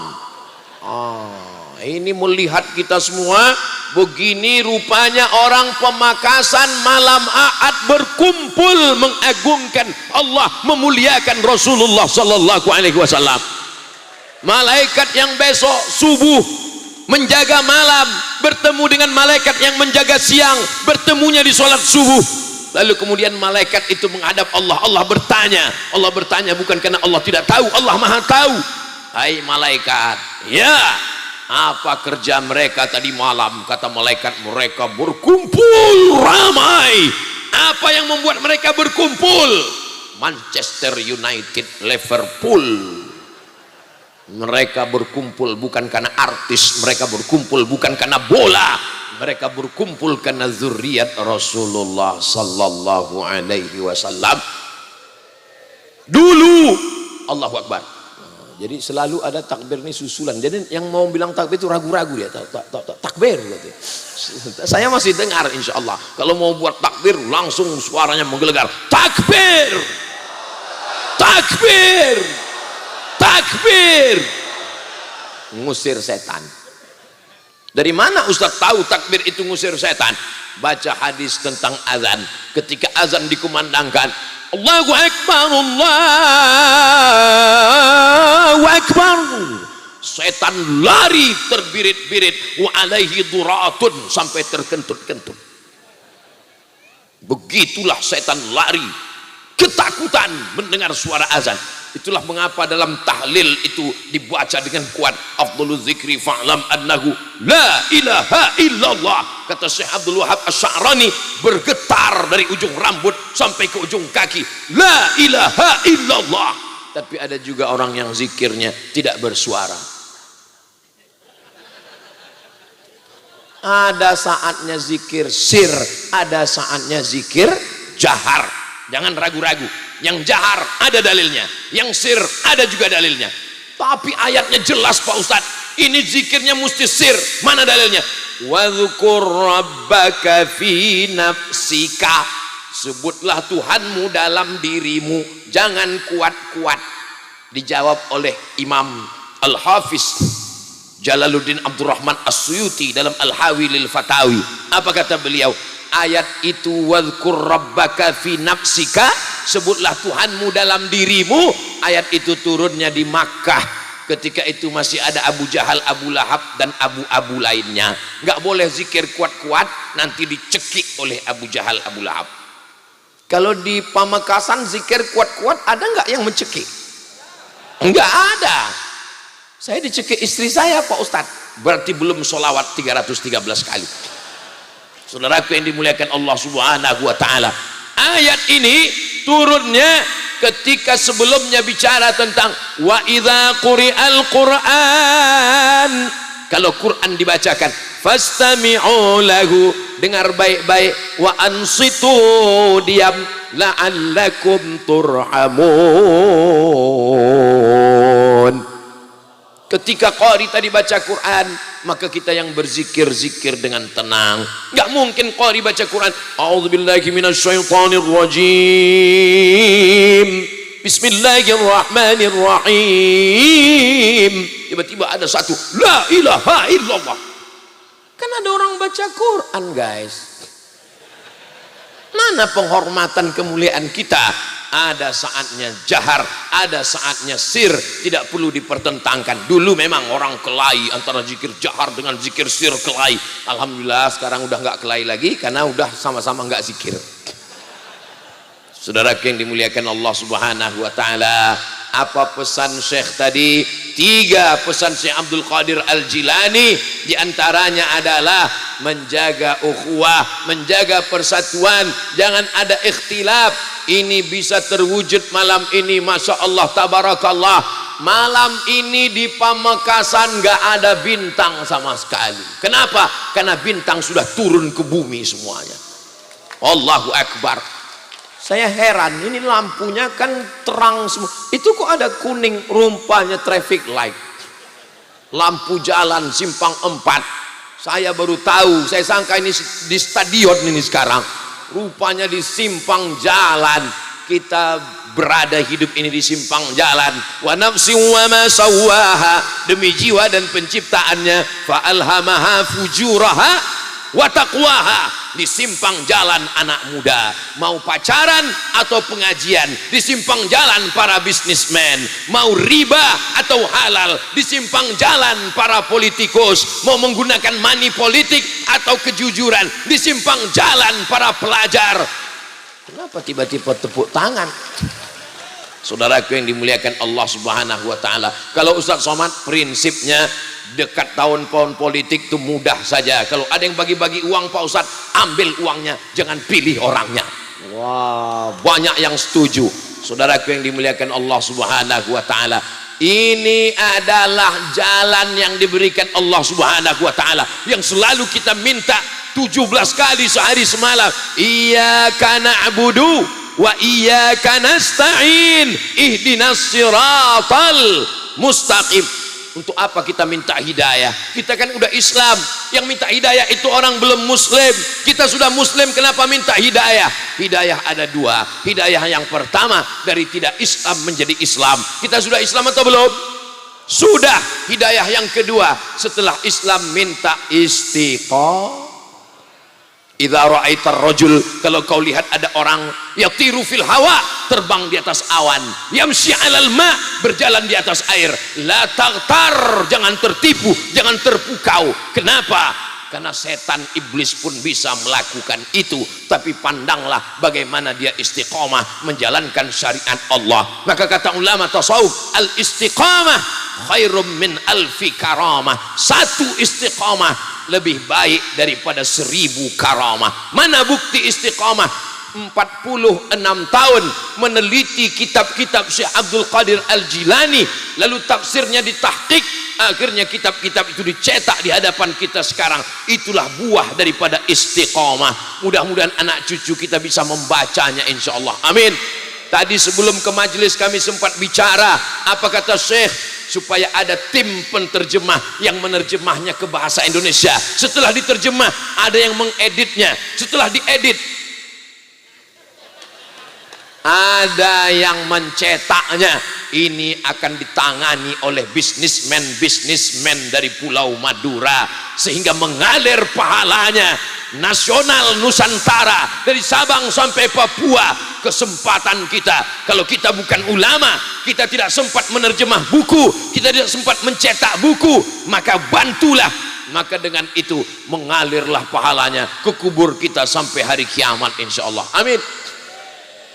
Ini melihat kita semua. Begini rupanya orang Pemakasan malam Ahad berkumpul mengagungkan Allah, memuliakan Rasulullah sallallahu alaihi wasallam. Malaikat yang besok subuh menjaga malam bertemu dengan malaikat yang menjaga siang, bertemunya di sholat subuh. Lalu kemudian malaikat itu menghadap Allah. Allah bertanya bukan karena Allah tidak tahu, Allah maha tahu. Hai malaikat, ya apa kerja mereka tadi malam? Kata malaikat, mereka berkumpul ramai. Apa yang membuat mereka berkumpul? Manchester United, Liverpool. Mereka berkumpul bukan karena artis, mereka berkumpul bukan karena bola, mereka berkumpul karena zuriat Rasulullah sallallahu alaihi wasallam. Dulu Allahu Akbar. Jadi selalu ada takbir ini susulan. Jadi yang mau bilang takbir itu ragu-ragu dia. Takbir gitu. Saya masih dengar insya Allah. Kalau mau buat takbir langsung suaranya menggelegar. Takbir, takbir, takbir. Ngusir setan. Dari mana Ustaz tahu takbir itu ngusir setan? Baca hadis tentang azan. Ketika azan dikumandangkan, Allahu Akbar, Allahu Akbar, setan lari terbirit-birit, wa alaihi duratun, sampai terkentut-kentut. Begitulah setan lari ketakutan mendengar suara azan. Itulah mengapa dalam tahlil itu dibaca dengan kuat. Afdhaluz zikri fa'lam annahu la ilaha illallah. Kata Syekh Abdul Wahab Asy-Sya'rani, bergetar dari ujung rambut sampai ke ujung kaki. La ilaha illallah. Tapi ada juga orang yang zikirnya tidak bersuara. Ada saatnya zikir sir, ada saatnya zikir jahar. Jangan ragu-ragu. Yang jahar ada dalilnya, yang sir ada juga dalilnya. Tapi ayatnya jelas Pak Ustadz, ini zikirnya mesti sir. Mana dalilnya? Wadzukur rabbaka fi nafsika, sebutlah Tuhanmu dalam dirimu, jangan kuat-kuat. Dijawab oleh Imam Al-Hafiz Jalaluddin Abdurrahman As-Suyuti dalam Al-Hawi lil Fatawi. Apa kata beliau? Ayat itu wadhkur rabbaka fi nafsika, sebutlah Tuhanmu dalam dirimu. Ayat itu turunnya di Makkah. Ketika itu masih ada Abu Jahal, Abu Lahab dan abu-abu lainnya. Nggak boleh zikir kuat-kuat, nanti dicekik oleh Abu Jahal, Abu Lahab. Kalau di Pamekasan zikir kuat-kuat, ada nggak yang mencekik? Nggak ada. Saya dicekik istri saya Pak Ustadz, berarti belum sholawat 313 kali. Saudaraku yang dimuliakan Allah Subhanahu wa taala, ayat ini turunnya ketika sebelumnya bicara tentang wa idza quri'al Qur'an, kalau Quran dibacakan fastami'u lahu, dengar baik-baik, wa ansitu, diam, la'allakum turhamun. Ketika qari tadi baca Quran, maka kita yang berzikir-zikir dengan tenang. Nggak mungkin qari baca Quran, a'udzubillahi minasyaitonir rajim, bismillahirrahmanirrahim, tiba-tiba ada satu la ilaha illallah. Kan ada orang baca Quran, guys. Mana penghormatan kemuliaan kita? Ada saatnya jahar, ada saatnya sir, tidak perlu dipertentangkan. Dulu memang orang kelahi antara zikir jahar dengan zikir sir, kelahi. Alhamdulillah sekarang udah nggak kelahi lagi karena udah sama-sama nggak zikir. Saudaraku yang dimuliakan Allah Subhanahu wa taala, apa pesan Syekh tadi? 3 pesan Syekh Abdul Qadir Al-Jilani, di antaranya adalah menjaga ukhuwah, menjaga persatuan, jangan ada ikhtilaf. Ini bisa terwujud malam ini, Masya Allah, tabarakallah. Malam ini di Pamekasan gak ada bintang sama sekali. Kenapa? Karena bintang sudah turun ke bumi semuanya. Allahu Akbar. Saya heran, ini lampunya kan terang semua, itu kok ada kuning, rumpanya traffic light, lampu jalan simpang 4. Saya baru tahu, saya sangka ini di stadion ini sekarang, rupanya di simpang jalan. Kita berada hidup ini di simpang jalan. Wa nafsi wa ma sawwaha, demi jiwa dan penciptaannya, fa alhamaha fujuraha wa taqwaha. Di simpang jalan anak muda, mau pacaran atau pengajian, di simpang jalan para bisnismen, mau riba atau halal, di simpang jalan para politikus, mau menggunakan money politik atau kejujuran, di simpang jalan para pelajar. Kenapa tiba-tiba tepuk tangan? Saudaraku yang dimuliakan Allah Subhanahu wa taala, kalau Ustaz Somad prinsipnya dekat tahun-tahun politik itu mudah saja. Kalau ada yang bagi-bagi uang, Pak Ustaz, ambil uangnya, jangan pilih orangnya. Wah, banyak yang setuju. Saudaraku yang dimuliakan Allah Subhanahu wa taala, ini adalah jalan yang diberikan Allah Subhanahu wa taala, yang selalu kita minta 17 kali sehari semalam. Iyyaka na'budu wa iyyaka nasta'in ihdinas siratal mustaqim. Untuk apa kita minta hidayah? Kita kan udah Islam, yang minta hidayah itu orang belum muslim. Kita sudah muslim, kenapa minta hidayah? Hidayah ada 2. Hidayah yang pertama, dari tidak Islam menjadi Islam. Kita sudah Islam atau belum? Sudah. Hidayah yang kedua, setelah Islam minta istiqomah. Idza ra'aitar rajul, kalau kau lihat ada orang yatiru fil hawa, terbang di atas awan, yamshi 'alal ma, berjalan di atas air, la taghtar, jangan tertipu, jangan terpukau. Kenapa? Karena setan iblis pun bisa melakukan itu, tapi pandanglah bagaimana dia istiqomah menjalankan syariat Allah. Maka kata ulama tasawuf, al istiqamah khairum min alfi karamah. 1 istiqamah lebih baik daripada 1000 karamah. Mana bukti istiqamah? 46 tahun meneliti kitab-kitab Syekh Abdul Qadir Al-Jilani, lalu tafsirnya ditahqiq, akhirnya kitab-kitab itu dicetak di hadapan kita sekarang. Itulah buah daripada istiqamah. Mudah-mudahan anak cucu kita bisa membacanya, insyaallah. Amin. Tadi sebelum ke majelis kami sempat bicara, apa kata Syekh? Supaya ada tim penterjemah yang menerjemahnya ke bahasa Indonesia. Setelah diterjemah, ada yang mengeditnya. Setelah diedit, ada yang mencetaknya. Ini akan ditangani oleh bisnismen dari Pulau Madura, sehingga mengalir pahalanya nasional Nusantara, dari Sabang sampai Papua. Kesempatan kita, kalau kita bukan ulama, kita tidak sempat menerjemah buku, kita tidak sempat mencetak buku, maka bantulah. Maka dengan itu mengalirlah pahalanya ke kubur kita sampai hari kiamat, insyaallah. Amin.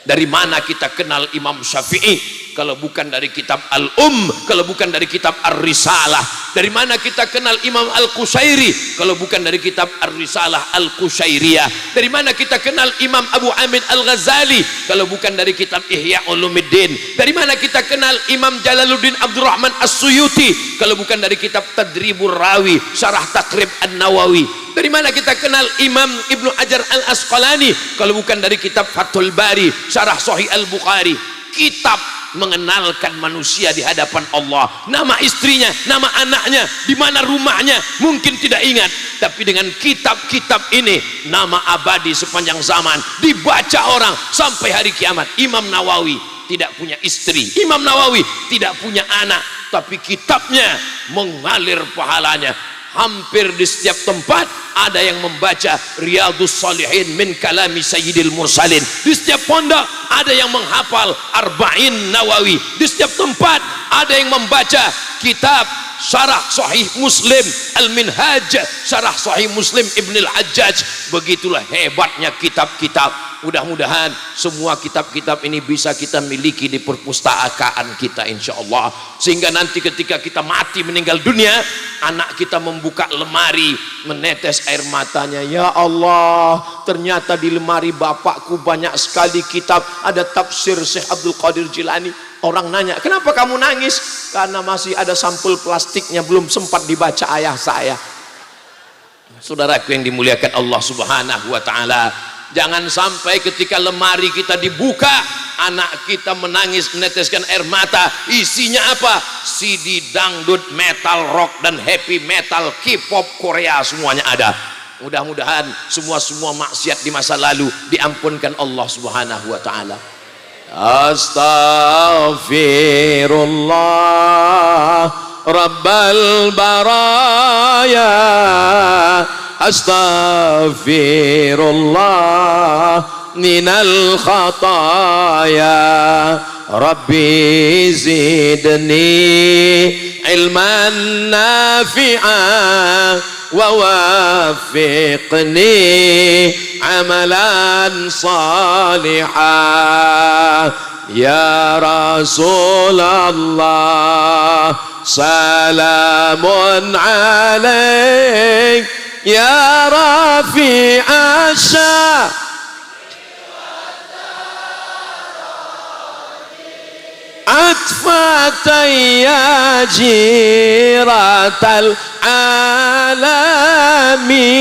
Dari mana kita kenal Imam Syafi'i? Kalau bukan dari kitab kalau bukan dari kitab Ar-Risalah. Dari mana kita kenal Imam Al-Qusairi? Kalau bukan dari kitab Ar-Risalah Al-Qusairiyah. Dari mana kita kenal Imam Abu Hamid Al-Ghazali? Kalau bukan dari kitab Ihya Ulumuddin. Dari mana kita kenal Imam Jalaluddin Abdurrahman As-Suyuti? Kalau bukan dari kitab Tadribur Rawi, Syarah Taqrib An-Nawawi. Dari mana kita kenal Imam Ibnu Hajar Al-Asqalani? Kalau bukan dari kitab Fathul Bari, Syarah Sahih Al-Bukhari. Kitab mengenalkan manusia di hadapan Allah, nama istrinya, nama anaknya, di mana rumahnya, mungkin tidak ingat, tapi dengan kitab-kitab ini nama abadi sepanjang zaman, dibaca orang sampai hari kiamat. Imam Nawawi tidak punya istri, Imam Nawawi tidak punya anak, tapi kitabnya mengalir pahalanya. Hampir di setiap tempat ada yang membaca Riyadhus Shalihin min kalami Sayyidil Mursalin. Di setiap pondok ada yang menghafal Arba'in Nawawi. Di setiap tempat ada yang membaca kitab Syarah Sahih Muslim Al-Minhaj, Syarah Sahih Muslim Ibn Al-Hajjaj. Begitulah hebatnya kitab-kitab. Mudah-mudahan semua kitab-kitab ini bisa kita miliki di perpustakaan kita insyaallah, sehingga nanti ketika kita mati meninggal dunia, anak kita membuka lemari menetes air matanya, ya Allah, ternyata di lemari bapakku banyak sekali kitab, ada tafsir Syekh Abdul Qadir Jilani. Orang nanya, kenapa kamu nangis? Karena masih ada sampul plastiknya belum sempat dibaca ayah saya. Saudaraku yang dimuliakan Allah Subhanahu wa taala, jangan sampai ketika lemari kita dibuka, anak kita menangis meneteskan air mata. Isinya apa? CD dangdut, metal rock dan happy metal, K-pop Korea, semuanya ada. Mudah-mudahan semua maksiat di masa lalu diampunkan Allah Subhanahu wa taala. Astaghfirullah Rabbal baraya, astaghfirullah minal khataya, Rabbi zidni ilman nafi'a wa waffiqni amalan salihah. Ya Rasulullah salamun alaik, ya rafi'a syah atfatay ya jiratal alami,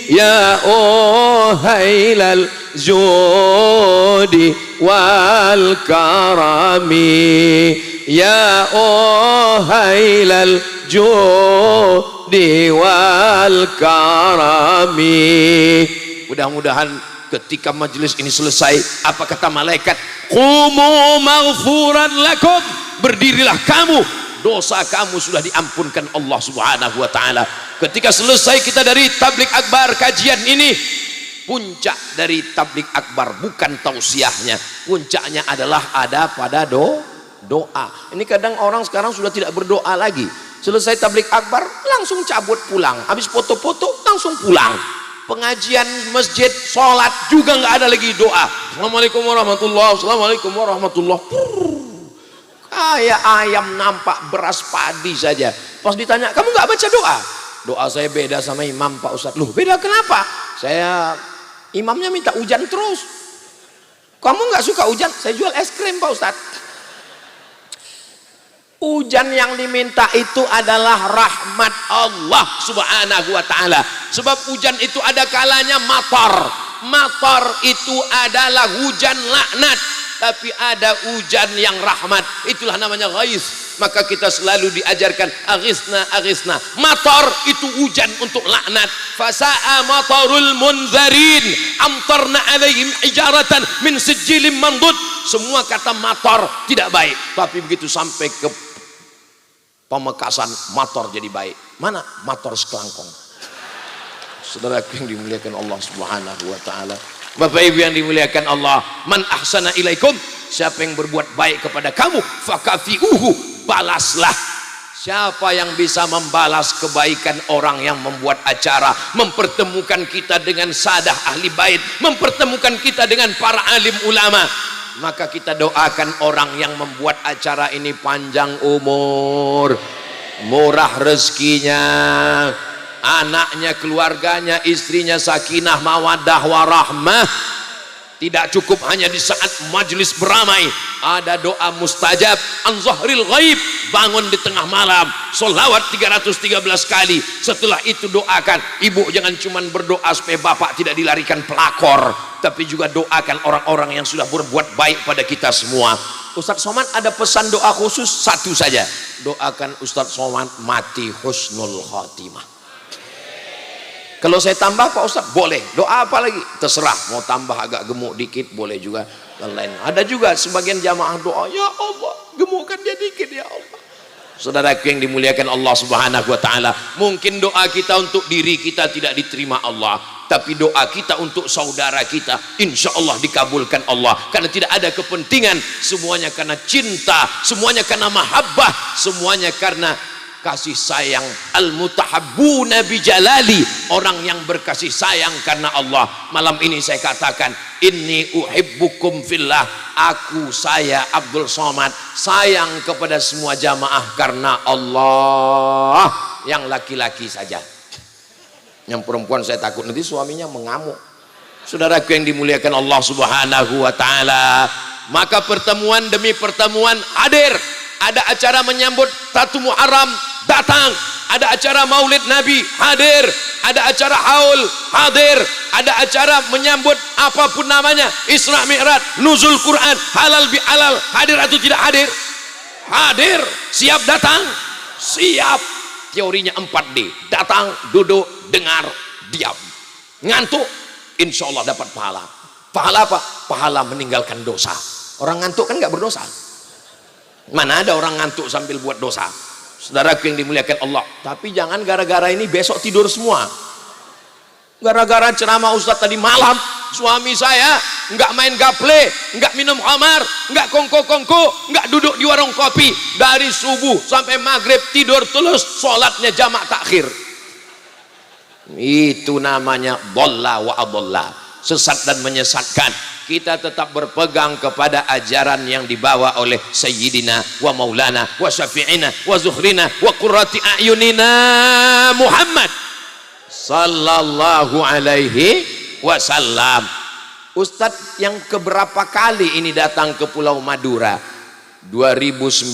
ya uhailal judi wal karami, ya uhailal judi wal karami. Mudah-mudahan ketika majelis ini selesai, apa kata malaikat? Qumu maghfuran lakum, berdirilah kamu, dosa kamu sudah diampunkan Allah Subhanahu wa taala. Ketika selesai kita dari tablik akbar kajian ini, puncak dari tablik akbar bukan tausiahnya, puncaknya adalah ada pada doa. Ini kadang orang sekarang sudah tidak berdoa lagi. Selesai tablik akbar langsung cabut pulang, habis foto-foto langsung pulang. Pengajian masjid, sholat juga nggak ada lagi doa. Assalamualaikum warahmatullahi, assalamualaikum warahmatullahi. Kayak ayam nampak beras padi saja. Pas ditanya, kamu nggak baca doa? Doa saya beda sama imam Pak Ustadz. Loh, beda kenapa? Saya imamnya minta hujan terus. Kamu nggak suka hujan? Saya jual es krim Pak Ustadz. Hujan yang diminta itu adalah rahmat Allah Subhanahu wa taala. Sebab hujan itu ada kalanya matar. Matar itu adalah hujan laknat, tapi ada hujan yang rahmat. Itulah namanya ghais. Maka kita selalu diajarkan aghisna aghisna. Matar itu hujan untuk laknat. Fasa'a matarul munzarin, amtarna alaihim ijaratan min sijilin mandud. Semua kata matar tidak baik, tapi begitu sampai ke Pamekasan, motor jadi baik. Mana? Motor sekelangkong. Saudara yang dimuliakan Allah Subhanahu wa taala. Bapak Ibu yang dimuliakan Allah, man ahsana ilaikum, siapa yang berbuat baik kepada kamu, fakafiuhu, balaslah. Siapa yang bisa membalas kebaikan orang yang membuat acara, mempertemukan kita dengan sadah ahli bait, mempertemukan kita dengan para alim ulama, maka kita doakan orang yang membuat acara ini panjang umur, murah rezekinya, anaknya, keluarganya, istrinya sakinah mawaddah warahmah. Tidak cukup hanya di saat majelis beramai, ada doa mustajab an zahril ghaib, bangun di tengah malam sholawat 313 kali. Setelah itu doakan ibu, jangan cuma berdoa supaya bapak tidak dilarikan pelakor, tapi juga doakan orang-orang yang sudah berbuat baik pada kita semua. Ustadz Somad ada pesan doa khusus satu saja, doakan Ustadz Somad mati husnul khotimah. Kalau saya tambah Pak Ustadz boleh, doa apa lagi terserah, mau tambah agak gemuk dikit boleh juga, dan lain. Ada juga sebagian jamaah doa, ya Allah gemukkan dia dikit ya Allah. Saudaraku yang dimuliakan Allah Subhanahu wa taala, mungkin doa kita untuk diri kita tidak diterima Allah, tapi doa kita untuk saudara kita insya Allah dikabulkan Allah, karena tidak ada kepentingan, semuanya karena cinta, semuanya karena mahabbah, semuanya karena kasih sayang. Al-mutahabbuna bijalali, orang yang berkasih sayang karena Allah. Malam ini saya katakan, inni uhibbukum fillah, saya Abdul Somad sayang kepada semua jamaah karena Allah. Yang laki-laki saja, yang perempuan saya takut nanti suaminya mengamuk. Saudaraku yang dimuliakan Allah Subhanahu wa taala, maka pertemuan demi pertemuan hadir. Ada acara menyambut 1 Muharram, datang. Ada acara Maulid Nabi, hadir. Ada acara haul, hadir. Ada acara menyambut apapun namanya, Isra Mi'raj, nuzul Quran, halal bihalal, hadir atau tidak hadir? Hadir. Siap datang? Siap. Teorinya 4D, datang, duduk, dengar, diam. Ngantuk, insya Allah dapat pahala. Pahala apa? Pahala meninggalkan dosa. Orang ngantuk kan nggak berdosa. Mana ada orang ngantuk sambil buat dosa? Saudaraku yang dimuliakan Allah. Tapi jangan gara-gara ini besok tidur semua. Gara-gara ceramah Ustadz tadi malam, suami saya nggak main gaple, nggak minum khamar, nggak kongko-kongko, nggak duduk di warung kopi. Dari subuh sampai maghrib tidur terus, sholatnya jamak takhir. Itu namanya dhalla wa adalla, sesat dan menyesatkan. Kita tetap berpegang kepada ajaran yang dibawa oleh Sayyidina wa Maulana wa Syafi'ina wa Zuhrina wa Qurrati A'yunina Muhammad sallallahu alaihi wasallam. Ustadz yang keberapa kali ini datang ke Pulau Madura? 2019.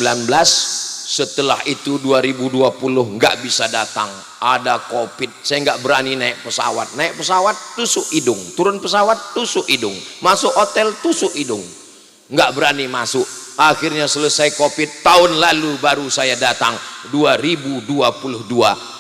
Setelah itu 2020 nggak bisa datang, ada COVID. Saya nggak berani naik pesawat tusuk hidung, turun pesawat tusuk hidung, masuk hotel tusuk hidung, nggak berani masuk. Akhirnya selesai COVID, tahun lalu baru saya datang, 2022.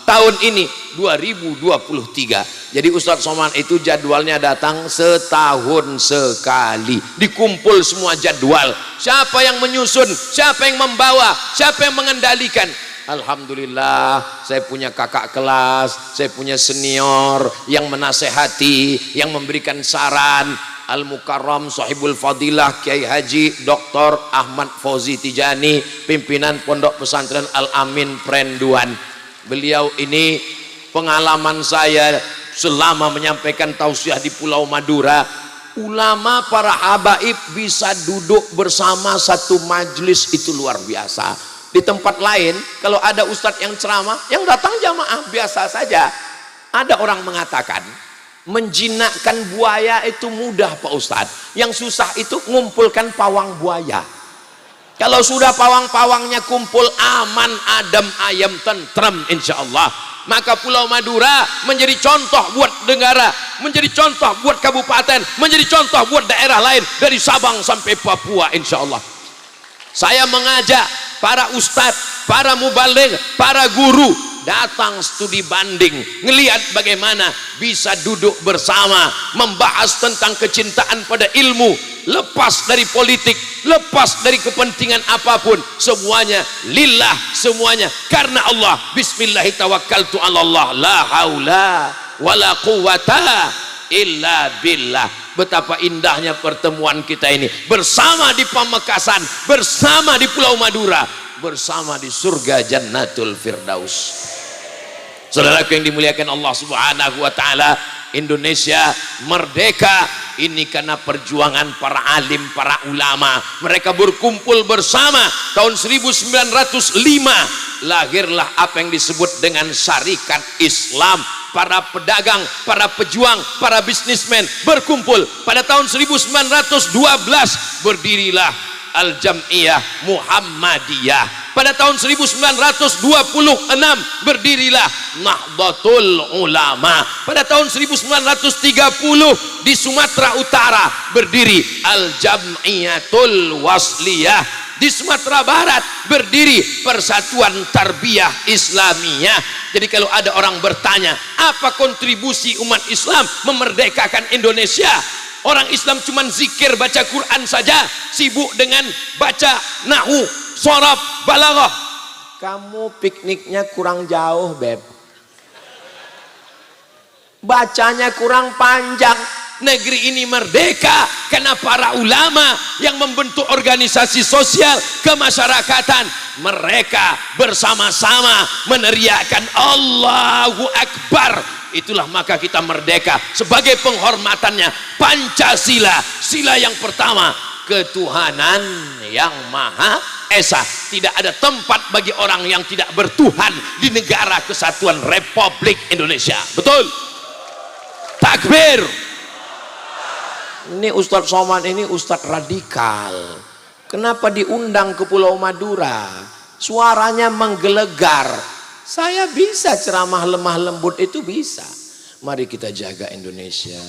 Tahun ini 2023. Jadi Ustadz Somad itu jadwalnya datang setahun sekali, dikumpul semua jadwal. Siapa yang menyusun, siapa yang membawa, siapa yang mengendalikan. Alhamdulillah, saya punya kakak kelas, saya punya senior yang menasehati, yang memberikan saran. Al-Mukarram Sahibul Fadilah Kiai Haji Dr. Ahmad Fauzi Tijani, pimpinan Pondok Pesantren Al-Amin Prenduan. Beliau ini pengalaman saya selama menyampaikan tausiah di Pulau Madura. Ulama para habaib bisa duduk bersama satu majlis, itu luar biasa. Di tempat lain kalau ada ustadz yang ceramah, yang datang jamaah biasa saja. Ada orang mengatakan menjinakkan buaya itu mudah Pak Ustadz, yang susah itu ngumpulkan pawang buaya. Kalau sudah pawang-pawangnya kumpul, aman, adem, ayam, tentrem insya Allah, maka Pulau Madura menjadi contoh buat negara, menjadi contoh buat kabupaten, menjadi contoh buat daerah lain dari Sabang sampai Papua insya Allah. Saya mengajak para ustadz, para mubaligh, para guru datang studi banding, ngelihat bagaimana bisa duduk bersama membahas tentang kecintaan pada ilmu, lepas dari politik, lepas dari kepentingan apapun, semuanya lillah, semuanya karena Allah. Bismillahi tawakkaltu ala Allah, la haula wala quwata illa billah. Betapa indahnya pertemuan kita ini, bersama di Pamekasan, bersama di Pulau Madura, bersama di surga Jannatul Firdaus. Saudaraku yang dimuliakan Allah Subhanahu wa taala, Indonesia merdeka ini karena perjuangan para alim, para ulama. Mereka berkumpul bersama. Tahun 1905 lahirlah apa yang disebut dengan Syarikat Islam. Para pedagang, para pejuang, para bisnismen berkumpul. Pada tahun 1912 berdirilah Al-Jam'iyah Muhammadiyah. Pada tahun 1926 berdirilah Nahdlatul Ulama. Pada tahun 1930 di Sumatera Utara berdiri Al-Jam'iyatul Wasliyah. Di Sumatera Barat berdiri Persatuan Tarbiyah Islamiyah. Jadi kalau ada orang bertanya, apa kontribusi umat Islam memerdekakan Indonesia? Orang Islam cuma zikir, baca Quran saja, sibuk dengan baca nahwu, sharaf, balaghah. Kamu pikniknya kurang jauh, Beb. Bacanya kurang panjang. Negeri ini merdeka karena para ulama yang membentuk organisasi sosial kemasyarakatan. Mereka bersama-sama meneriakkan Allahu Akbar. Itulah maka kita merdeka. Sebagai penghormatannya Pancasila, sila yang pertama, ketuhanan yang Maha Esa. Tidak ada tempat bagi orang yang tidak bertuhan di negara kesatuan Republik Indonesia. Betul? Takbir. Ini Ustadz Somad ini Ustadz radikal. Kenapa diundang ke Pulau Madura? Suaranya menggelegar. Saya bisa ceramah lemah lembut, itu bisa. Mari kita jaga Indonesia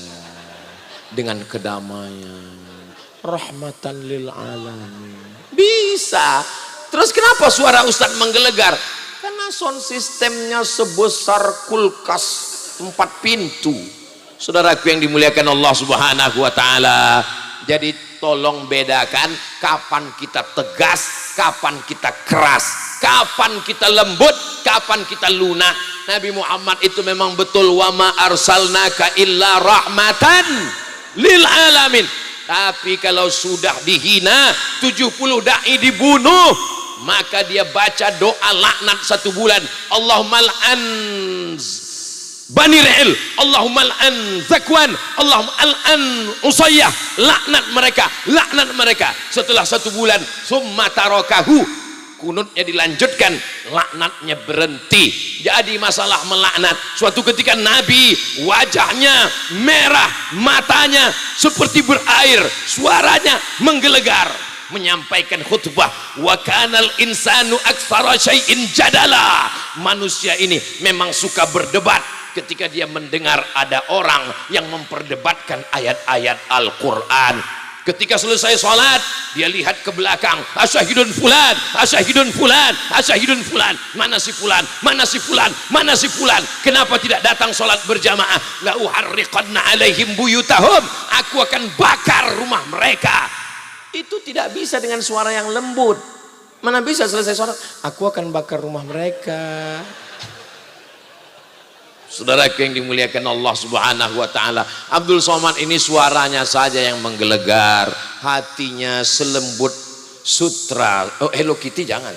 dengan kedamaian, rahmatan lil alamin. Bisa. Terus kenapa suara Ustadz menggelegar? Karena sound sistemnya sebesar kulkas 4 pintu. Saudaraku yang dimuliakan Allah Subhanahu wa taala. Jadi tolong bedakan kapan kita tegas, kapan kita keras, kapan kita lembut, kapan kita lunak. Nabi Muhammad itu memang betul, wa ma arsalnaka illa rahmatan lil alamin. Tapi kalau sudah dihina, 70 dai dibunuh, maka dia baca doa laknat 1 bulan. Allahumma al'an Bani Ra'il, Allahumma al'an Zakwan, Allahumma al'an Usayyah, laknat mereka. Setelah 1 bulan, summa tarakahu, kunutnya dilanjutkan, laknatnya berhenti. Jadi masalah melaknat, suatu ketika Nabi wajahnya merah, matanya seperti berair, suaranya menggelegar, menyampaikan khutbah. Wa kanal insanu aktsara syai'in jadala. Manusia ini memang suka berdebat. Ketika dia mendengar ada orang yang memperdebatkan ayat-ayat Al-Quran, ketika selesai sholat dia lihat ke belakang, asyahidun fulan, asyahidun fulan, asyahidun fulan, mana si fulan, mana si fulan, mana si fulan, kenapa tidak datang sholat berjamaah? La uharriqanna alaihim buyutahum, aku akan bakar rumah mereka. Itu tidak bisa dengan suara yang lembut. Mana bisa selesai sholat, aku akan bakar rumah mereka. Saudaraku yang dimuliakan Allah Subhanahu wa taala, Abdul Somad ini suaranya saja yang menggelegar, hatinya selembut sutra. Oh, Hello Kitty jangan.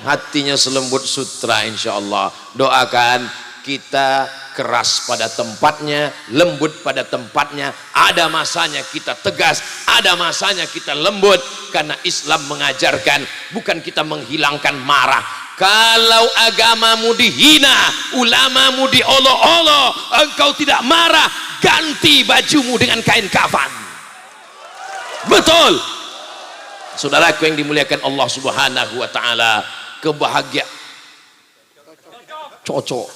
Hatinya selembut sutra, insyaallah. Doakan kita keras pada tempatnya, lembut pada tempatnya. Ada masanya kita tegas, ada masanya kita lembut, karena Islam mengajarkan bukan kita menghilangkan marah. Kalau agamamu dihina, ulamamu diolok-olok, engkau tidak marah, ganti bajumu dengan kain kafan. Betul. Saudaraku yang dimuliakan Allah Subhanahu wa taala, kebahagiaan cocok.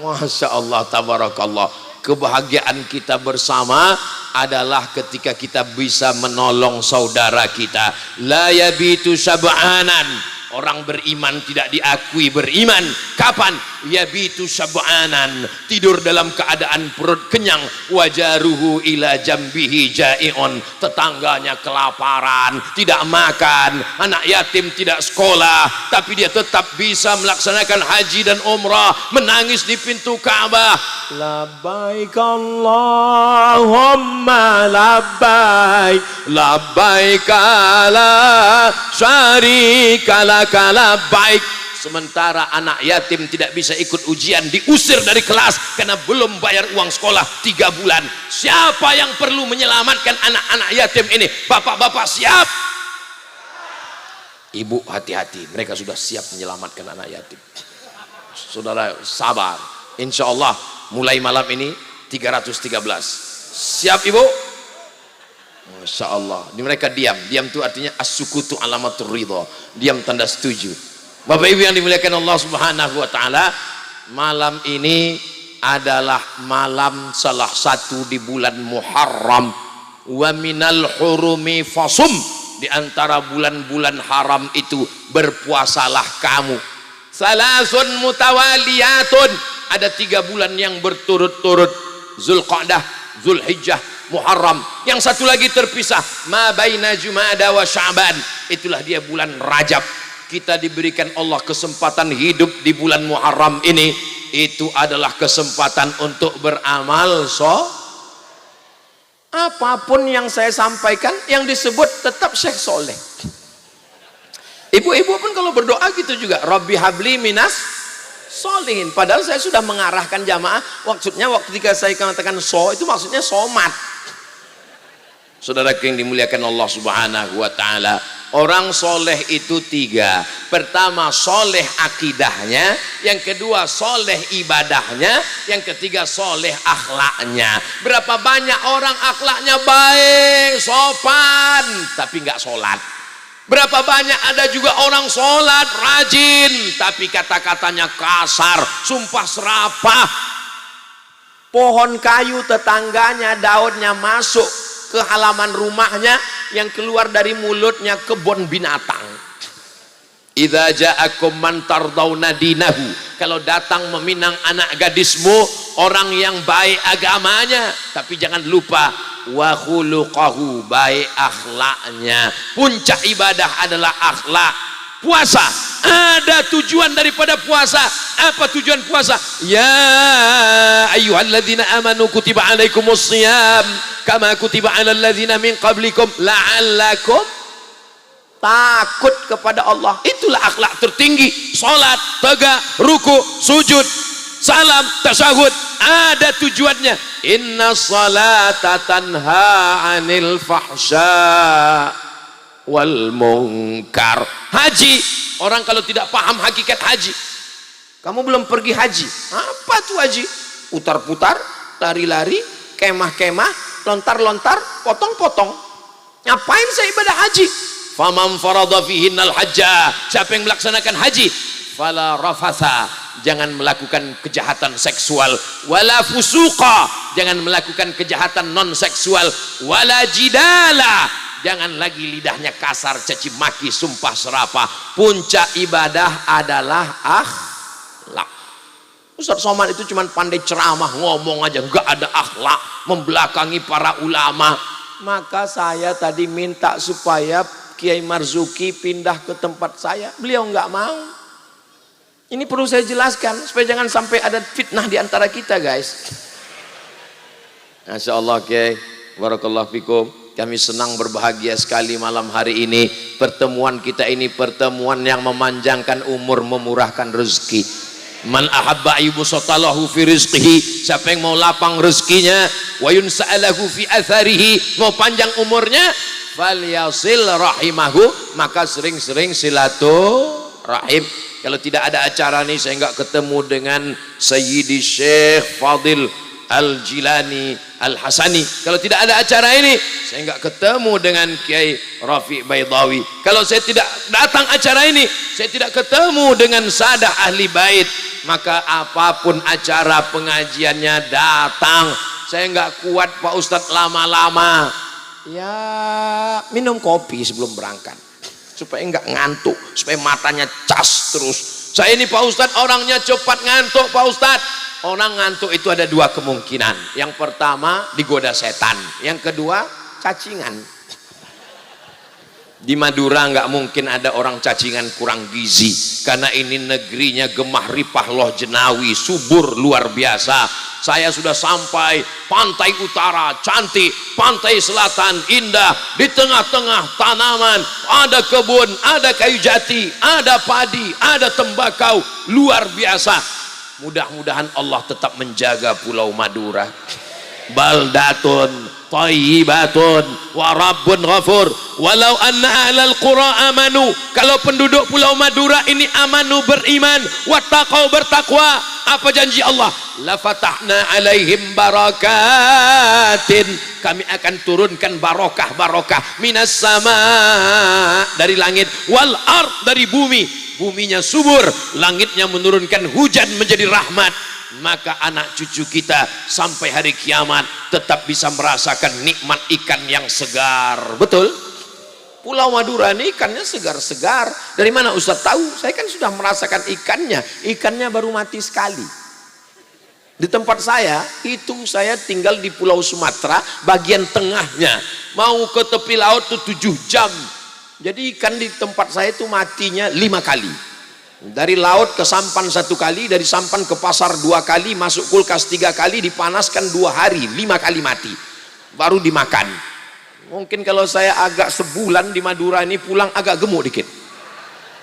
Masya Allah, tabarakallah. Kebahagiaan kita bersama adalah ketika kita bisa menolong saudara kita. La yabitu sab'anan. Orang beriman tidak diakui beriman. Kapan? Yabitu sab'anan, tidur dalam keadaan perut kenyang. Wajaruhu ila jambihi ja'i'un, tetangganya kelaparan, tidak makan. Anak yatim tidak sekolah, tapi dia tetap bisa melaksanakan haji dan umrah, menangis di pintu Ka'bah. Labbaik Allahumma labbaik, labbaik la syarika laka labbaik. Sementara anak yatim tidak bisa ikut ujian, diusir dari kelas karena belum bayar uang sekolah 3 bulan. Siapa yang perlu menyelamatkan anak-anak yatim ini? Bapak-bapak siap? Ibu hati-hati, mereka sudah siap menyelamatkan anak yatim. Saudara sabar, insya Allah mulai malam ini 313. Siap ibu? Masya Allah. Ini mereka diam. Diam itu artinya as-sukutu alamatur ridho. Diam tanda setuju. Bapak Ibu yang dimuliakan Allah Subhanahu wa taala, malam ini adalah malam salah satu di bulan Muharram. Wa minal hurumi fasum, di antara bulan-bulan haram itu berpuasalah kamu. Salasun mutawaliyatun, ada 3 bulan yang berturut-turut, Zulqa'dah, Zulhijjah, Muharram. Yang satu lagi terpisah, ma baina Jumada wa Sya'ban, itulah dia bulan Rajab. Kita diberikan Allah kesempatan hidup di bulan Muharram ini, itu adalah kesempatan untuk beramal Apapun yang saya sampaikan, yang disebut tetap Syekh Soleh. Ibu-ibu pun kalau berdoa gitu juga, Rabbi habli minas solihin. Padahal saya sudah mengarahkan jamaah, maksudnya ketika saya katakan itu maksudnya somat. Saudara yang dimuliakan Allah Subhanahu wa taala, orang soleh itu 3. Pertama, soleh akidahnya, yang kedua soleh ibadahnya, yang ketiga soleh akhlaknya. Berapa banyak orang akhlaknya baik, sopan, tapi nggak sholat. Berapa banyak ada juga orang sholat rajin, tapi kata-katanya kasar, sumpah serapah. Pohon kayu tetangganya daunnya masuk ke halaman rumahnya, yang keluar dari mulutnya kebun binatang. Idza ja'akum man tardawna dinahu, kalau datang meminang anak gadismu orang yang baik agamanya, tapi jangan lupa wa khuluquhu, baik akhlaknya. Puncak ibadah adalah akhlak. Puasa, ada tujuan daripada puasa. Apa tujuan puasa? Ya ayyuhalladzina amanu kutiba alaikumus shiyam kama kutiba alal ladzina min qablikum la'allakum, takut kepada Allah. Itulah akhlak tertinggi. Salat, tegak, ruku, sujud, salam, tasyahud, ada tujuannya. Inna salata tanha 'anil fahsya wal munkar. Haji, orang kalau tidak paham hakikat haji, kamu belum pergi haji, apa tuh haji? Putar-putar, lari-lari, kemah-kemah, lontar-lontar, potong-potong. Ngapain saya ibadah haji? Faman farada fihinnal hajja, siapa yang melaksanakan haji, fala rafatha, jangan melakukan kejahatan seksual, wala fusuqa, jangan melakukan kejahatan non seksual, wala jidala, jangan lagi lidahnya kasar, caci maki, sumpah serapah. Puncak ibadah adalah akhlak. Ustaz Somad itu cuma pandai ceramah, ngomong aja, nggak ada akhlak, membelakangi para ulama. Maka saya tadi minta supaya Kiai Marzuki pindah ke tempat saya, beliau nggak mau. Ini perlu saya jelaskan supaya jangan sampai ada fitnah di antara kita, guys. Masya Allah, Kiai, barakallahu fikum. Kami senang berbahagia sekali malam hari ini. Pertemuan kita ini pertemuan yang memanjangkan umur, memurahkan rezeki. Man ahabba yubsatalahu fi rizqihi, siapa yang mau lapang rezekinya, wa yunsa'alahu fi atharihi, mau panjang umurnya, falyasil rahimahu, maka sering-sering silaturahim. Kalau tidak ada acara nih, saya nggak ketemu dengan Sayyidi Syekh Fadil Al-Jilani Al-Hasani, kalau tidak ada acara ini, saya nggak ketemu dengan Kiai Rafiq Baydawi. Kalau saya tidak datang acara ini, saya tidak ketemu dengan Sadah Ahli Bait. Maka apapun acara pengajiannya datang. Saya nggak kuat Pak Ustadz lama-lama. Ya minum kopi sebelum berangkat supaya nggak ngantuk, supaya matanya cas terus. Saya ini Pak Ustadz orangnya cepat ngantuk Pak Ustadz. Orang ngantuk itu ada 2 kemungkinan. Yang pertama digoda setan, yang kedua cacingan. Di Madura nggak mungkin ada orang cacingan kurang gizi, karena ini negerinya gemah ripah loh jenawi, subur luar biasa. Saya sudah sampai pantai utara cantik, pantai selatan indah, di tengah-tengah tanaman, ada kebun, ada kayu jati, ada padi, ada tembakau, luar biasa. Mudah-mudahan Allah tetap menjaga Pulau Madura. Baldatun thayyibatun wa rabbun ghafur walau anna ahlal qura amanu, kalau penduduk Pulau Madura ini amanu, beriman, wattaqau, bertakwa, apa janji Allah? La fatahna alaihim barakatin, kami akan turunkan barokah-barokah minas sama, dari langit, wal ard, dari bumi, buminya subur, langitnya menurunkan hujan menjadi rahmat. Maka anak cucu kita sampai hari kiamat tetap bisa merasakan nikmat ikan yang segar. Betul? Pulau Madura ini ikannya segar-segar. Dari mana Ustaz tahu? Saya kan sudah merasakan ikannya. Ikannya baru mati sekali. Di tempat saya, itu saya tinggal di Pulau Sumatera, bagian tengahnya. Mau ke tepi laut itu 7 jam. Jadi ikan di tempat saya itu matinya 5 kali. Dari laut ke sampan 1 kali, dari sampan ke pasar 2 kali, masuk kulkas 3 kali, dipanaskan 2 hari, 5 kali mati. baru dimakan. Mungkin kalau saya agak sebulan di Madura ini pulang agak gemuk dikit.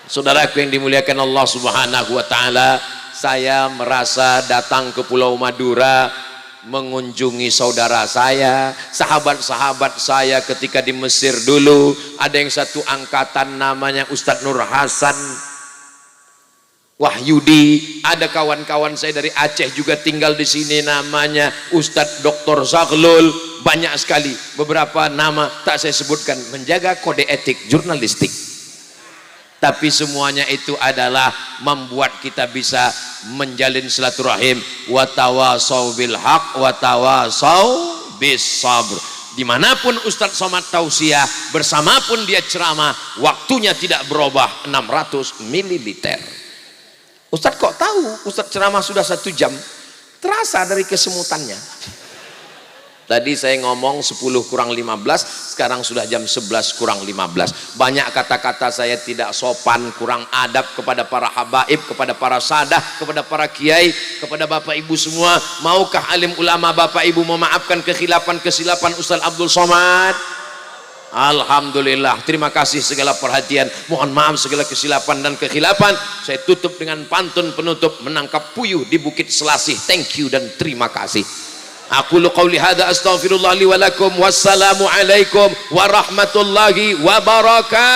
Saudaraku yang dimuliakan Allah Subhanahu wa taala, saya merasa datang ke Pulau Madura mengunjungi saudara saya, sahabat-sahabat saya ketika di Mesir dulu. Ada yang satu angkatan namanya Ustadz Nur Hasan Wahyudi, ada kawan-kawan saya dari Aceh juga tinggal di sini namanya Ustadz Dr. Zaglul, banyak sekali, beberapa nama tak saya sebutkan, menjaga kode etik jurnalistik. Tapi semuanya itu adalah membuat kita bisa menjalin silaturahim. Wa tawasau bil haq wa tawasau bis sabr. Dimanapun Ustadz Somad tausiah, bersamapun dia ceramah, waktunya tidak berubah 600 ml. Ustadz kok tahu Ustadz ceramah sudah 1 jam? Terasa dari kesemutannya. Tadi saya ngomong 10 kurang 15, sekarang sudah jam 11 kurang 15. Banyak kata-kata saya tidak sopan, kurang adab kepada para habaib, kepada para sadah, kepada para kiai, kepada bapak ibu semua. Maukah alim ulama bapak ibu memaafkan kesilapan Ustadz Abdul Somad? Alhamdulillah, terima kasih segala perhatian, mohon maaf segala kesilapan dan kekhilafan. Saya tutup dengan pantun penutup, menangkap puyuh di Bukit Selasih. Thank you dan terima kasih. Aku qauli hadza astaghfirullah li wa lakum. Wassalamu alaikum warahmatullahi wabarakatuh.